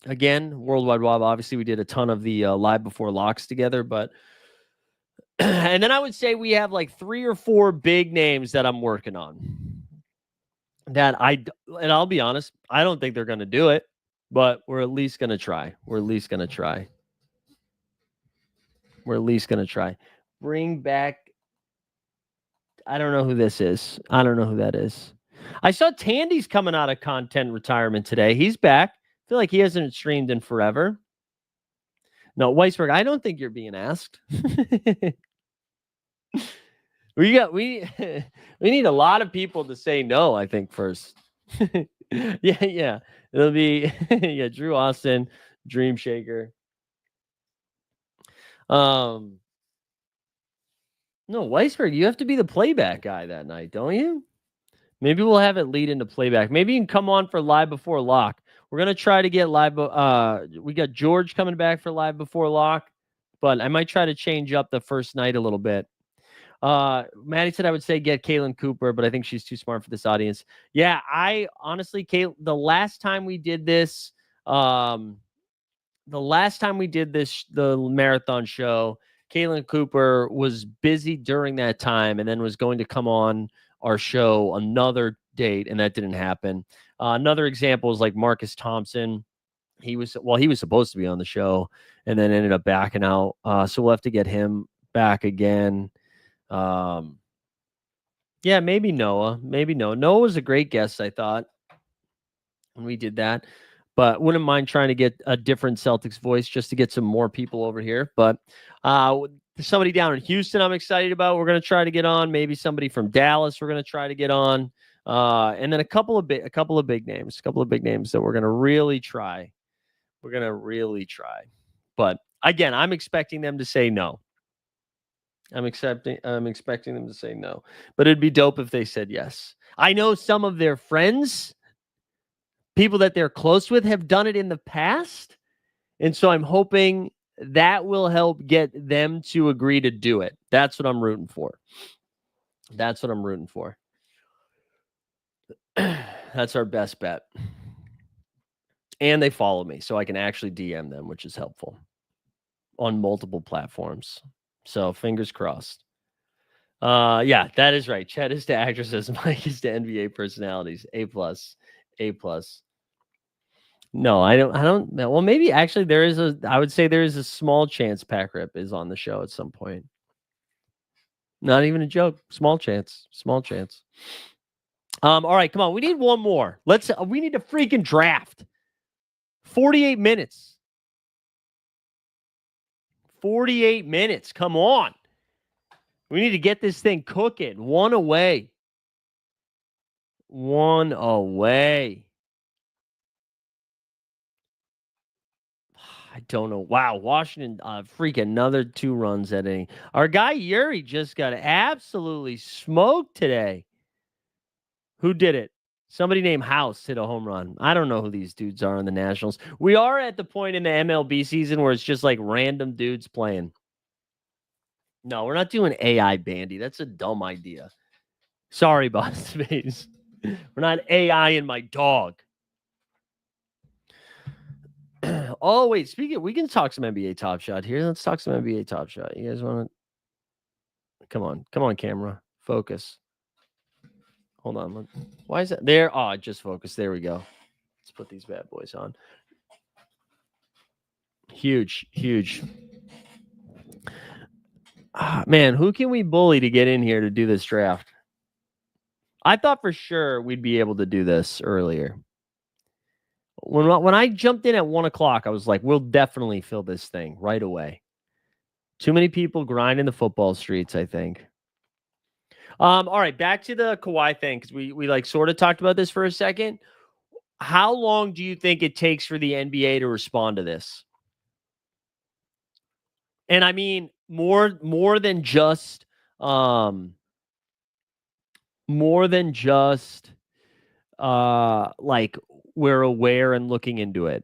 B: Again, Worldwide Wob, obviously we did a ton of the Live Before Locks together, but and then I would say we have like 3 or 4 big names that I'm working on. And I'll be honest, I don't think they're going to do it, but we're at least going to try. Bring back, I don't know who this is. I don't know who that is. I saw Tandy's coming out of content retirement today. He's back. I feel like he hasn't streamed in forever. No, Weisberg, I don't think you're being asked. we need a lot of people to say no, I think, first. yeah. It'll be Drew Austin, Dream Shaker. No, Weisberg, you have to be the playback guy that night, don't you? Maybe we'll have it lead into playback. Maybe you can come on for Live Before Lock. We're going to try to get live. We got George coming back for Live Before Lock, but I might try to change up the first night a little bit. Maddie said I would say get Kaylin Cooper, but I think she's too smart for this audience. Yeah, I honestly, the last time we did this, the marathon show, Kaylin Cooper was busy during that time and then was going to come on our show another date, and that didn't happen. Another example is like Marcus Thompson. He was supposed to be on the show and then ended up backing out. So we'll have to get him back again. Yeah, maybe Noah. Noah was a great guest, I thought, when we did that. But wouldn't mind trying to get a different Celtics voice just to get some more people over here. But somebody down in Houston I'm excited about. We're going to try to get on. Maybe somebody from Dallas we're going to try to get on. And then a couple of big names that we're going to really try. But again, I'm expecting them to say no. I'm expecting them to say no. But it'd be dope if they said yes. I know some of their friends, people that they're close with, have done it in the past. And so I'm hoping that will help get them to agree to do it. That's what I'm rooting for. That's our best bet. And they follow me, so I can actually DM them, which is helpful on multiple platforms. So fingers crossed. Yeah, that is right. Chet is to actresses, Mike is to NBA personalities. A+. No, I don't. Well, maybe actually I would say there is a small chance Pac Rip is on the show at some point. Not even a joke. Small chance. All right, come on. We need one more. We need a freaking draft. 48 minutes. 48 minutes. Come on. We need to get this thing cooking. One away. I don't know. Wow, Washington freak another 2 runs at inning. Our guy Yuri just got absolutely smoked today. Who did it? Somebody named House hit a home run. I don't know who these dudes are in the Nationals. We are at the point in the MLB season where it's just like random dudes playing. No, we're not doing AI Bandy. That's a dumb idea. Sorry, Boss Space. We're not AI in my dog. Oh, wait. Speaking, we can talk some NBA Top Shot here. Let's talk some NBA Top Shot. You guys want to? Come on, camera. Focus. Hold on. Why is that there? Oh, it just focused. There we go. Let's put these bad boys on. Huge. Man, who can we bully to get in here to do this draft? I thought for sure we'd be able to do this earlier. When I jumped in at 1:00, I was like, we'll definitely fill this thing right away. Too many people grinding the football streets, I think. All right, back to the Kawhi thing, because we like sort of talked about this for a second. How long do you think it takes for the NBA to respond to this? And I mean more than just like we're aware and looking into it.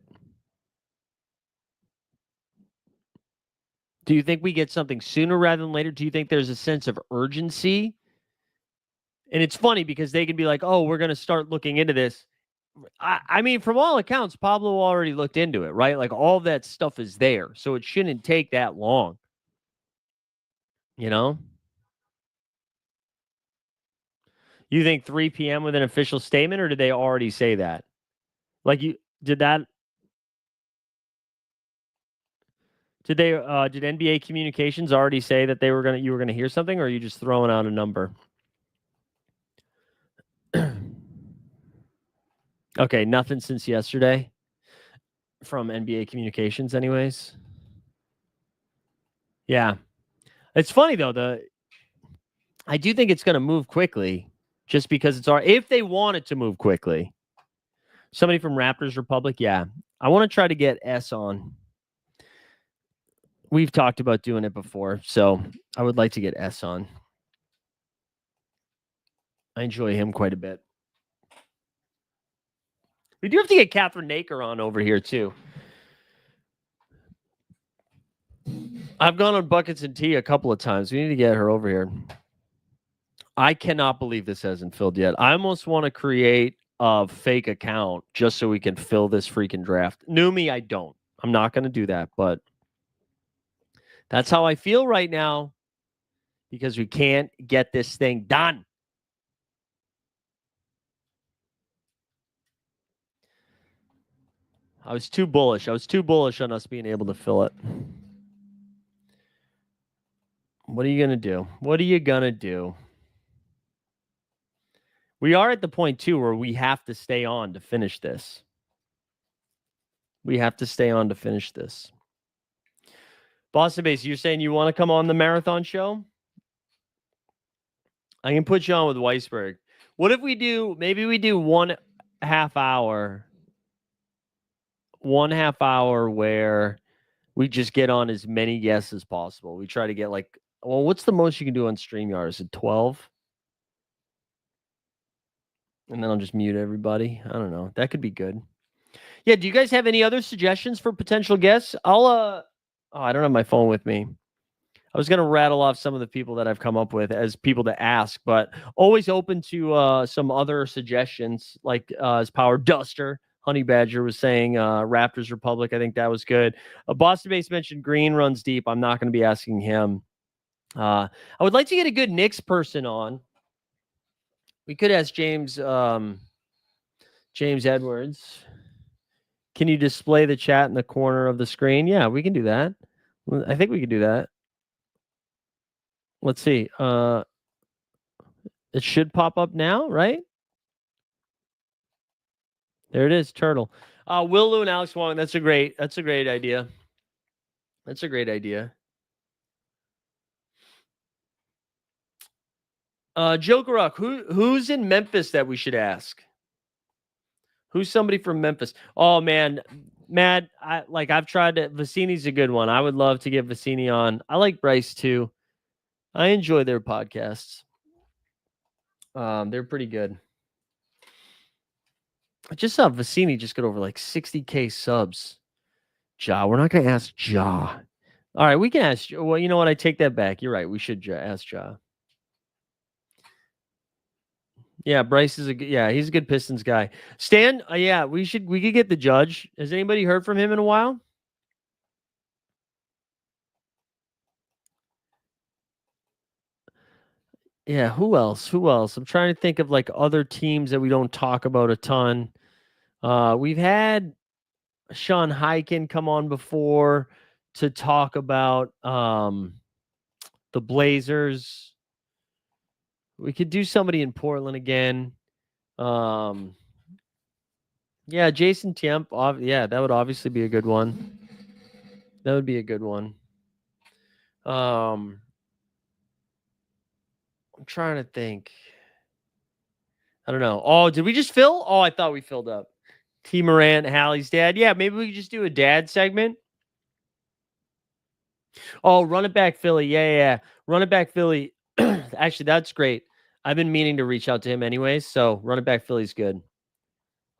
B: Do you think we get something sooner rather than later? Do you think there's a sense of urgency? And it's funny because they can be like, oh, we're going to start looking into this. I mean, from all accounts, Pablo already looked into it, right? Like all that stuff is there. So it shouldn't take that long. You know? You think 3 p.m. with an official statement, or did they already say that? Like you did that? Did NBA Communications already say that you were gonna hear something, or are you just throwing out a number? Okay, nothing since yesterday from NBA Communications, anyways. Yeah, it's funny though. I do think it's going to move quickly, just because if they want it to move quickly. Somebody from Raptors Republic, yeah, I want to try to get S on. We've talked about doing it before, so I would like to get S on. I enjoy him quite a bit. We do have to get Catherine Naker on over here, too. I've gone on Buckets and Tea a couple of times. We need to get her over here. I cannot believe this hasn't filled yet. I almost want to create a fake account just so we can fill this freaking draft. New me, I don't. I'm not going to do that, but that's how I feel right now because we can't get this thing done. I was too bullish. I was too bullish on us being able to fill it. What are you going to do? What are you going to do? We are at the point, too, where we have to stay on to finish this. We have to stay on to finish this. Boston Base, you're saying you want to come on the marathon show? I can put you on with Weisberg. What if we do, maybe we do 1.5 hour, 1.5 hour where we just get on as many guests as possible. We try to get like, well, what's the most you can do on StreamYard? Is it 12? And then I'll just mute everybody. I don't know. That could be good. Yeah, do you guys have any other suggestions for potential guests? I don't have my phone with me. I was going to rattle off some of the people that I've come up with as people to ask, but always open to some other suggestions, like as Power Duster, Honey Badger was saying, Raptors Republic. I think that was good. Boston Base mentioned Green runs deep. I'm not going to be asking him. I would like to get a good Knicks person on. We could ask James Edwards. Can you display the chat in the corner of the screen? Yeah, we can do that. I think we can do that. Let's see. It should pop up now, right? There it is, Turtle. Will Lou and Alex Wong. That's a great idea. That's a great idea. Joker Rock, who's in Memphis that we should ask? Who's somebody from Memphis? Oh man, Matt, I've tried to. Vicini's a good one. I would love to get Vicini on. I like Bryce too. I enjoy their podcasts. They're pretty good. I just saw Vicini just get over like 60K subs. Ja, we're not going to ask Ja. All right, we can ask. Well, you know what? I take that back. You're right. We should ask Ja. Yeah, Bryce is he's a good Pistons guy. Stan, we could get the judge. Has anybody heard from him in a while? Yeah, who else? I'm trying to think of like other teams that we don't talk about a ton. We've had Sean Hyken come on before to talk about the Blazers. We could do somebody in Portland again. Yeah, Jason Tiemp. That would obviously be a good one. That would be a good one. I'm trying to think. I don't know. Oh, did we just fill? Oh, I thought we filled up. T. Morant, Hallie's dad. Yeah, maybe we could just do a dad segment. Oh, run it back, Philly. Yeah. Run it back, Philly. Actually, that's great. I've been meaning to reach out to him anyways, so run it back, Philly's good.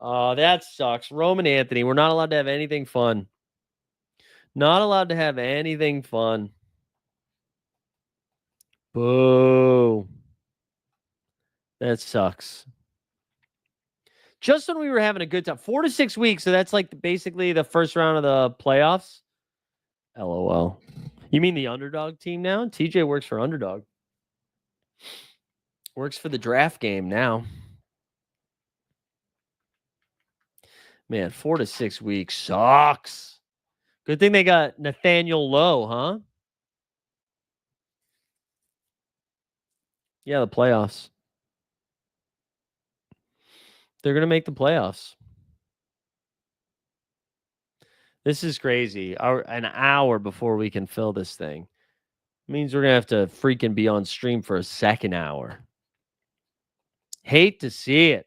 B: Oh, that sucks. Roman Anthony. We're not allowed to have anything fun. Not allowed to have anything fun. Boo. That sucks. Just when we were having a good time. 4 to 6 weeks. So that's like basically the first round of the playoffs. LOL. You mean the underdog team now? TJ works for underdog. Works for the draft game now. Man, 4 to 6 weeks sucks. Good thing they got Nathaniel Lowe, huh? Yeah, the playoffs. They're going to make the playoffs. This is crazy. An hour before we can fill this thing. Means we're going to have to freaking be on stream for a second hour. Hate to see it.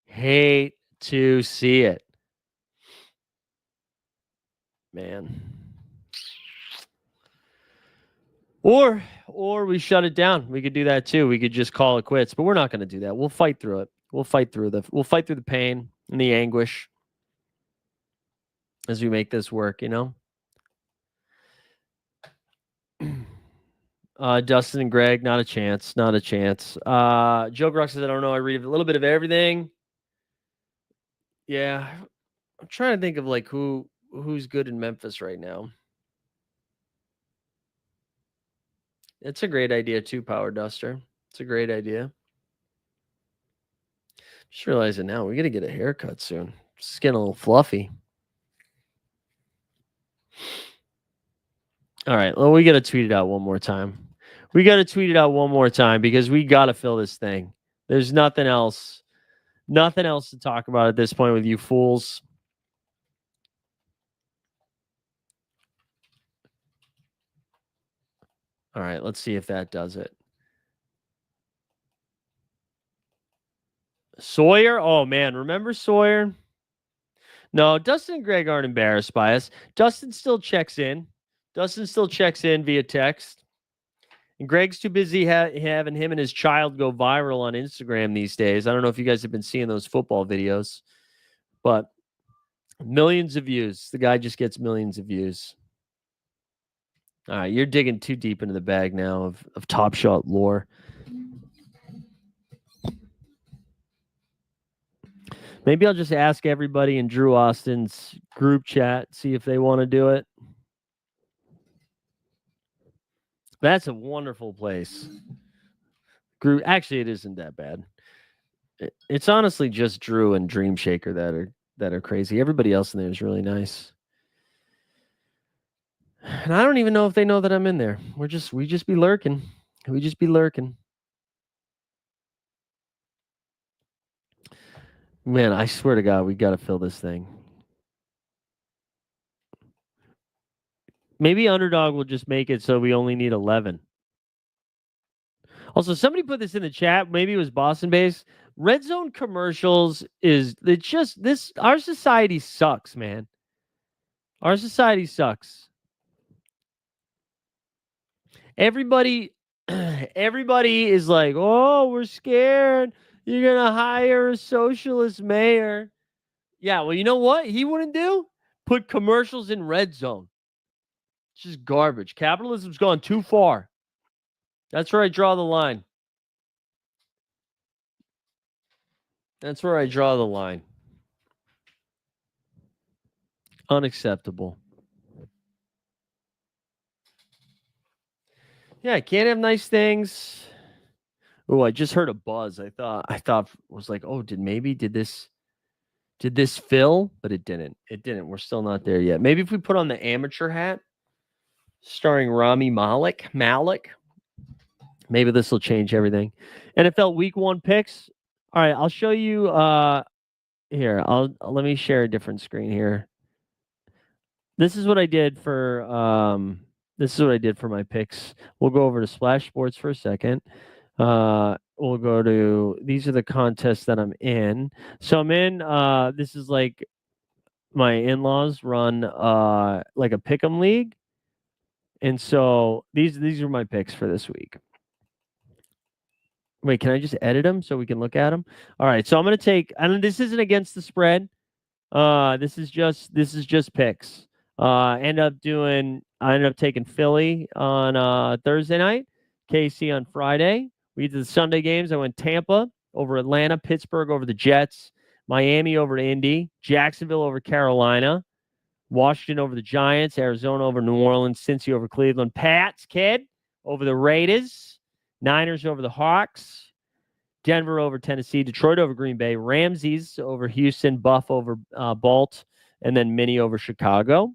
B: Hate to see it. Man. Or we shut it down. We could do that too. We could just call it quits, but we're not going to do that. We'll fight through it. We'll fight through the pain and the anguish as we make this work, you know? Dustin and Greg, not a chance. Not a chance. Joe Grox says, I don't know. I read a little bit of everything. Yeah. I'm trying to think of like who's good in Memphis right now. It's a great idea too, Power Duster. It's a great idea. Just realizing now we got to get a haircut soon. Just getting a little fluffy. All right. Well, we got to tweet it out one more time. We got to tweet it out one more time because we got to fill this thing. There's nothing else. Nothing else to talk about at this point with you fools. All right. Let's see if that does it. Sawyer. Oh, man. Remember Sawyer? No, Dustin and Greg aren't embarrassed by us. Dustin still checks in. Dustin still checks in via text. And Greg's too busy having him and his child go viral on Instagram these days. I don't know if you guys have been seeing those football videos, but millions of views. The guy just gets millions of views. All right, you're digging too deep into the bag now of Top Shot lore. Maybe I'll just ask everybody in Drew Austin's group chat, see if they want to do it. That's a wonderful place. Group, actually, it isn't that bad. It's honestly just Drew and Dream Shaker that are crazy. Everybody else in there is really nice. And I don't even know if they know that I'm in there. We just be lurking. We just be lurking. Man, I swear to God, we got to fill this thing. Maybe Underdog will just make it so we only need 11. Also, somebody put this in the chat. Maybe it was Boston based. Red Zone commercials it's just this. Our society sucks, man. Our society sucks. Everybody is like, oh, we're scared. You're going to hire a socialist mayor. Yeah, well, you know what he wouldn't do? Put commercials in Red Zone. It's just garbage. Capitalism's gone too far. That's where I draw the line. That's where I draw the line. Unacceptable. Yeah, I can't have nice things. Oh, I just heard a buzz. I thought was like, oh, did this fill? But it didn't. It didn't. We're still not there yet. Maybe if we put on the amateur hat, starring Rami Malek, maybe this will change everything. NFL Week 1 picks. All right, I'll show you. Here, let me share a different screen here. This is what I did for my picks. We'll go over to Splash Sports for a second. We'll go to these are the contests that I'm in. So I'm in. This is like my in-laws run like a pick'em league, and so these are my picks for this week. Wait, can I just edit them so we can look at them? All right, so I'm gonna take. And this isn't against the spread. This is just picks. I ended up taking Philly on Thursday night, KC on Friday. We did the Sunday games. I went Tampa over Atlanta, Pittsburgh over the Jets, Miami over to Indy, Jacksonville over Carolina, Washington over the Giants, Arizona over New Orleans, Cincy over Cleveland, Pats, kid, over the Raiders, Niners over the Hawks, Denver over Tennessee, Detroit over Green Bay, Ramses over Houston, Buff over Balt, and then Mini over Chicago.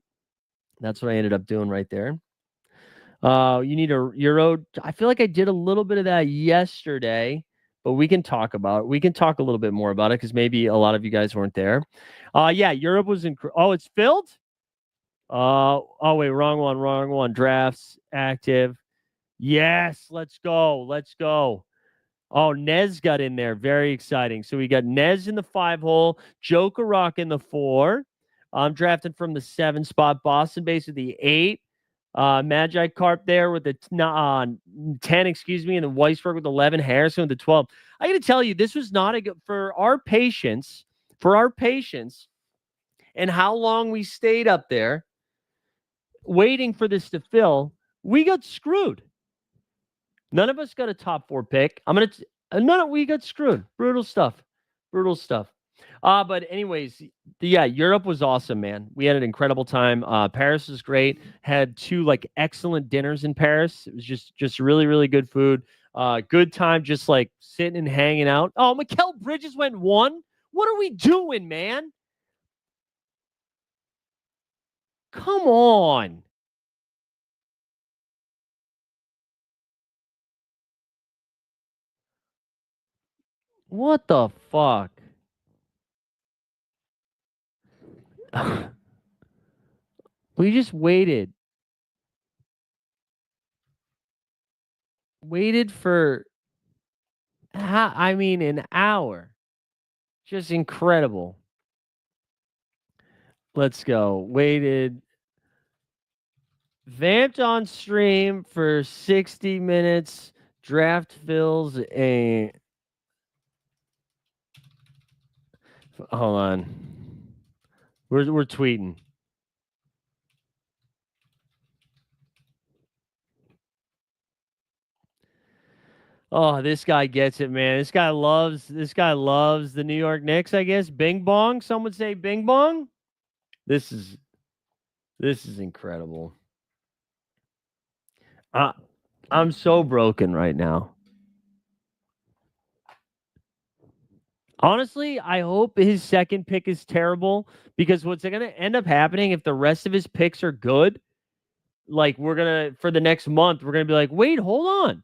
B: That's what I ended up doing right there. You need a Euro. I feel like I did a little bit of that yesterday, but we can talk about it. We can talk a little bit more about it because maybe a lot of you guys weren't there. Yeah, Europe was in. Oh, it's filled? Oh, wait, wrong one. Drafts active. Yes, let's go. Oh, Nez got in there. Very exciting. So we got Nez in the 5 hole, Joker Rock in the 4. I'm drafting from the 7 spot. Boston base with the 8. Magi Carp there with the 10, excuse me, and then Weisberg with 11. Harrison with the 12. I got to tell you, this was not a good for our patience, and how long we stayed up there waiting for this to fill. We got screwed. None of us got a top 4 pick. We got screwed. Brutal stuff. But anyways, yeah, Europe was awesome, man. We had an incredible time. Paris was great. Had 2 like excellent dinners in Paris. It was just really, really good food. Good time, just like sitting and hanging out. Oh, Mikal Bridges went 1. What are we doing, man? Come on. What the fuck? We just waited. Waited for an hour. Just incredible. Let's go. Waited. Vamped on stream for 60 minutes. Draft fills a. Hold on. We're tweeting. Oh, this guy gets it, man. This guy loves the New York Knicks, I guess. Bing bong. Some would say bing bong. This is incredible. I'm so broken right now. Honestly, I hope his second pick is terrible, because what's going to end up happening if the rest of his picks are good, like for the next month, we're going to be like, wait, hold on.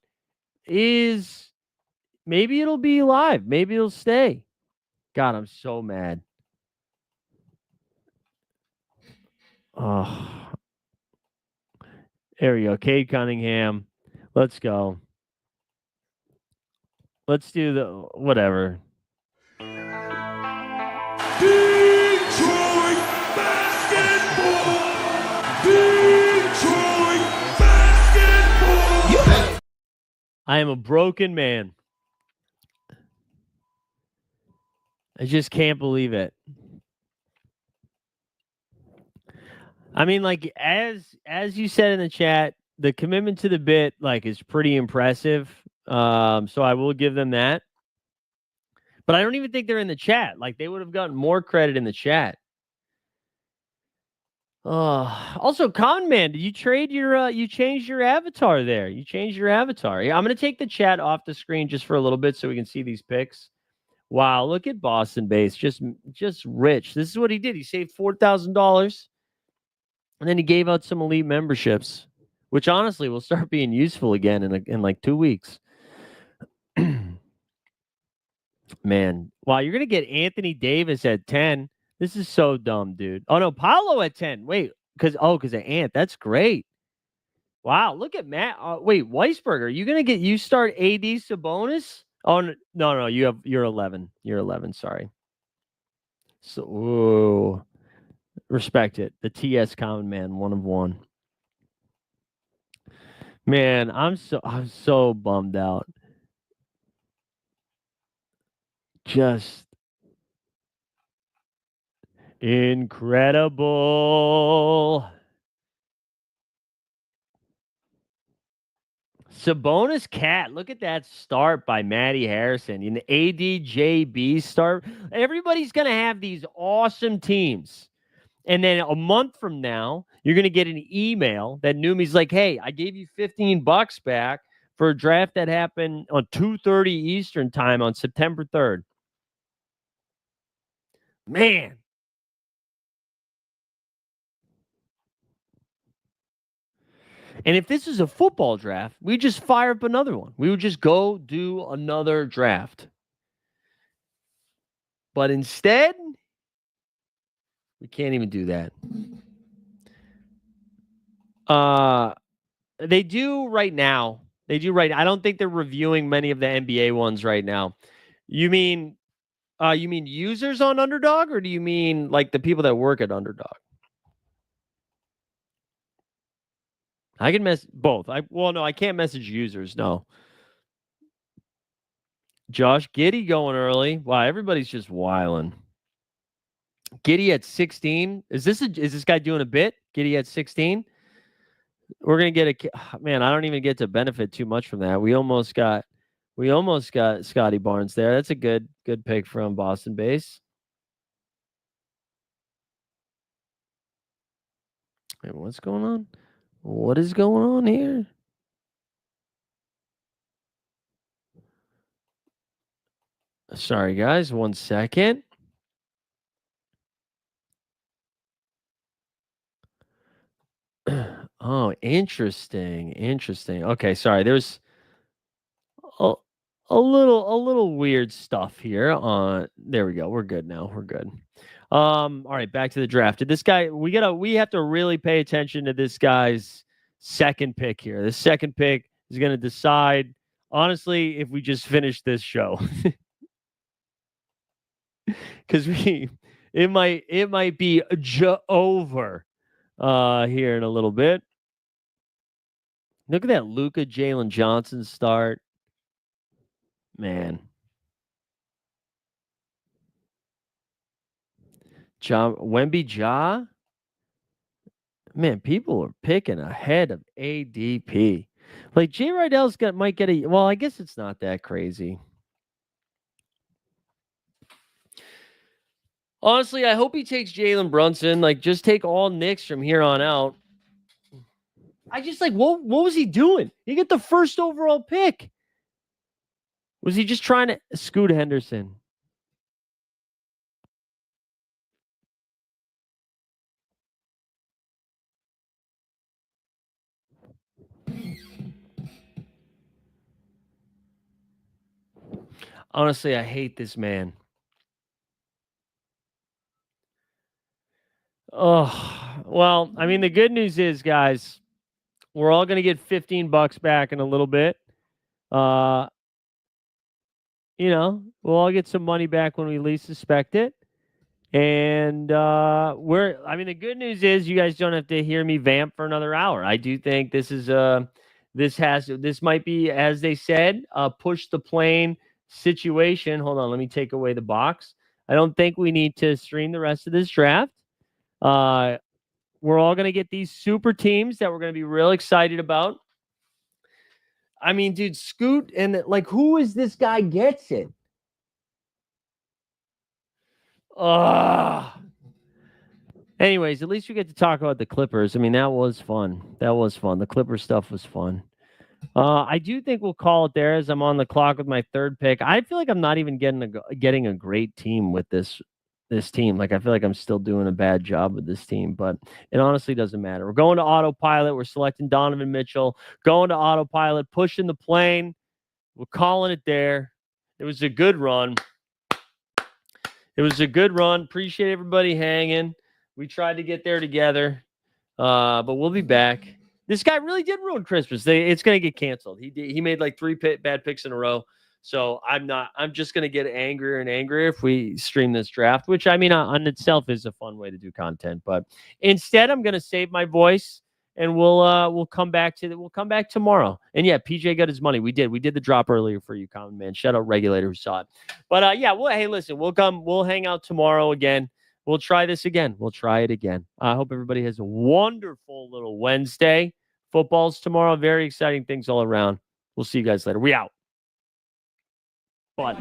B: Maybe it'll be live. Maybe it'll stay. God, I'm so mad. Oh, there we go. Cade Cunningham. Let's go. Let's do the whatever.
A: Detroit basketball. Detroit basketball.
B: I am a broken man. I just can't believe it. I mean, like as you said in the chat, the commitment to the bit is pretty impressive. So I will give them that. But I don't even think they're in the chat. Like they would have gotten more credit in the chat. Also, Conman, did you trade your you changed your avatar there? You changed your avatar. Yeah, I'm gonna take the chat off the screen just for a little bit so we can see these picks. Wow, look at Boston Base, just rich. This is what he did. He saved $4,000, and then he gave out some elite memberships, which honestly will start being useful again in like 2 weeks. Man, wow, you're gonna get Anthony Davis at 10. This is so dumb, dude. Oh no, Paolo at 10. Wait, because of Ant. That's great. Wow, look at Matt. Wait, Weisberger, you start AD Sabonis? Oh no, you're 11. You're 11. Sorry. So, ooh, respect it. The TS Common Man, 1 of 1. Man, I'm so bummed out. Just incredible. Sabonis Cat. Look at that start by Matty Harrison. An ADJB start. Everybody's going to have these awesome teams. And then a month from now, you're going to get an email that Numi's like, hey, I gave you $15 back for a draft that happened on 2:30 Eastern time on September 3rd. Man. And if this is a football draft, we just fire up another one. We would just go do another draft. But instead, we can't even do that. They do right now. I don't think they're reviewing many of the NBA ones right now. You mean users on Underdog, or do you mean like the people that work at Underdog? I can mess both. No, I can't message users. No. Josh Giddey going early. Wow, everybody's just wilding. Giddey at 16. Is this guy doing a bit? Giddey at 16. we're gonna get man. I don't even get to benefit too much from that. We almost got Scotty Barnes there. That's a good pick from Boston base. Wait, what's going on? What is going on here? Sorry, guys. 1 second. Oh, interesting. Okay, sorry. There's a, a little weird stuff here. There we go. We're good now. We're good. All right, back to the draft. Did this guy? We have to really pay attention to this guy's second pick here. The second pick is going to decide, honestly, if we just finish this show, because it might be over here in a little bit. Look at that Luka Jalen Johnson start. Man. Wemby Ja? Man, people are picking ahead of ADP. Like J. Rydell's might get a well, I guess it's not that crazy. Honestly, I hope he takes Jalen Brunson. Like, just take all Knicks from here on out. I just like what was he doing? He got the first overall pick. Was he just trying to Scoot Henderson? Honestly, I hate this man. Oh, well, I mean, the good news is, guys, we're all going to get $15 back in a little bit. We'll all get some money back when we least suspect it. And the good news is you guys don't have to hear me vamp for another hour. I do think this might be, as they said, a push the plane situation. Hold on, let me take away the box. I don't think we need to stream the rest of this draft. We're all going to get these super teams that we're going to be real excited about. I mean, dude, Scoot, and like, who is this guy gets it? Anyways, at least we get to talk about the Clippers. I mean, that was fun. The Clippers stuff was fun. I do think we'll call it there as I'm on the clock with my third pick. I feel like I'm not even getting a great team with this team. Like, I feel like I'm still doing a bad job with this team, but it honestly doesn't matter. We're going to autopilot. We're selecting Donovan Mitchell, going to autopilot, pushing the plane. We're calling it there. It was a good run. Appreciate everybody hanging. We tried to get there together, but we'll be back. This guy really did ruin Christmas. It's going to get canceled. He made like 3 bad picks in a row. So I'm just going to get angrier and angrier if we stream this draft, which I mean, on itself is a fun way to do content. But instead, I'm going to save my voice and we'll come back tomorrow. And yeah, PJ got his money. We did the drop earlier for you, Common Man. Shout out Regulator who saw it. But hey, listen, we'll hang out tomorrow again. We'll try this again. We'll try it again. I hope everybody has a wonderful little Wednesday. Football's tomorrow. Very exciting things all around. We'll see you guys later. We out. Fun.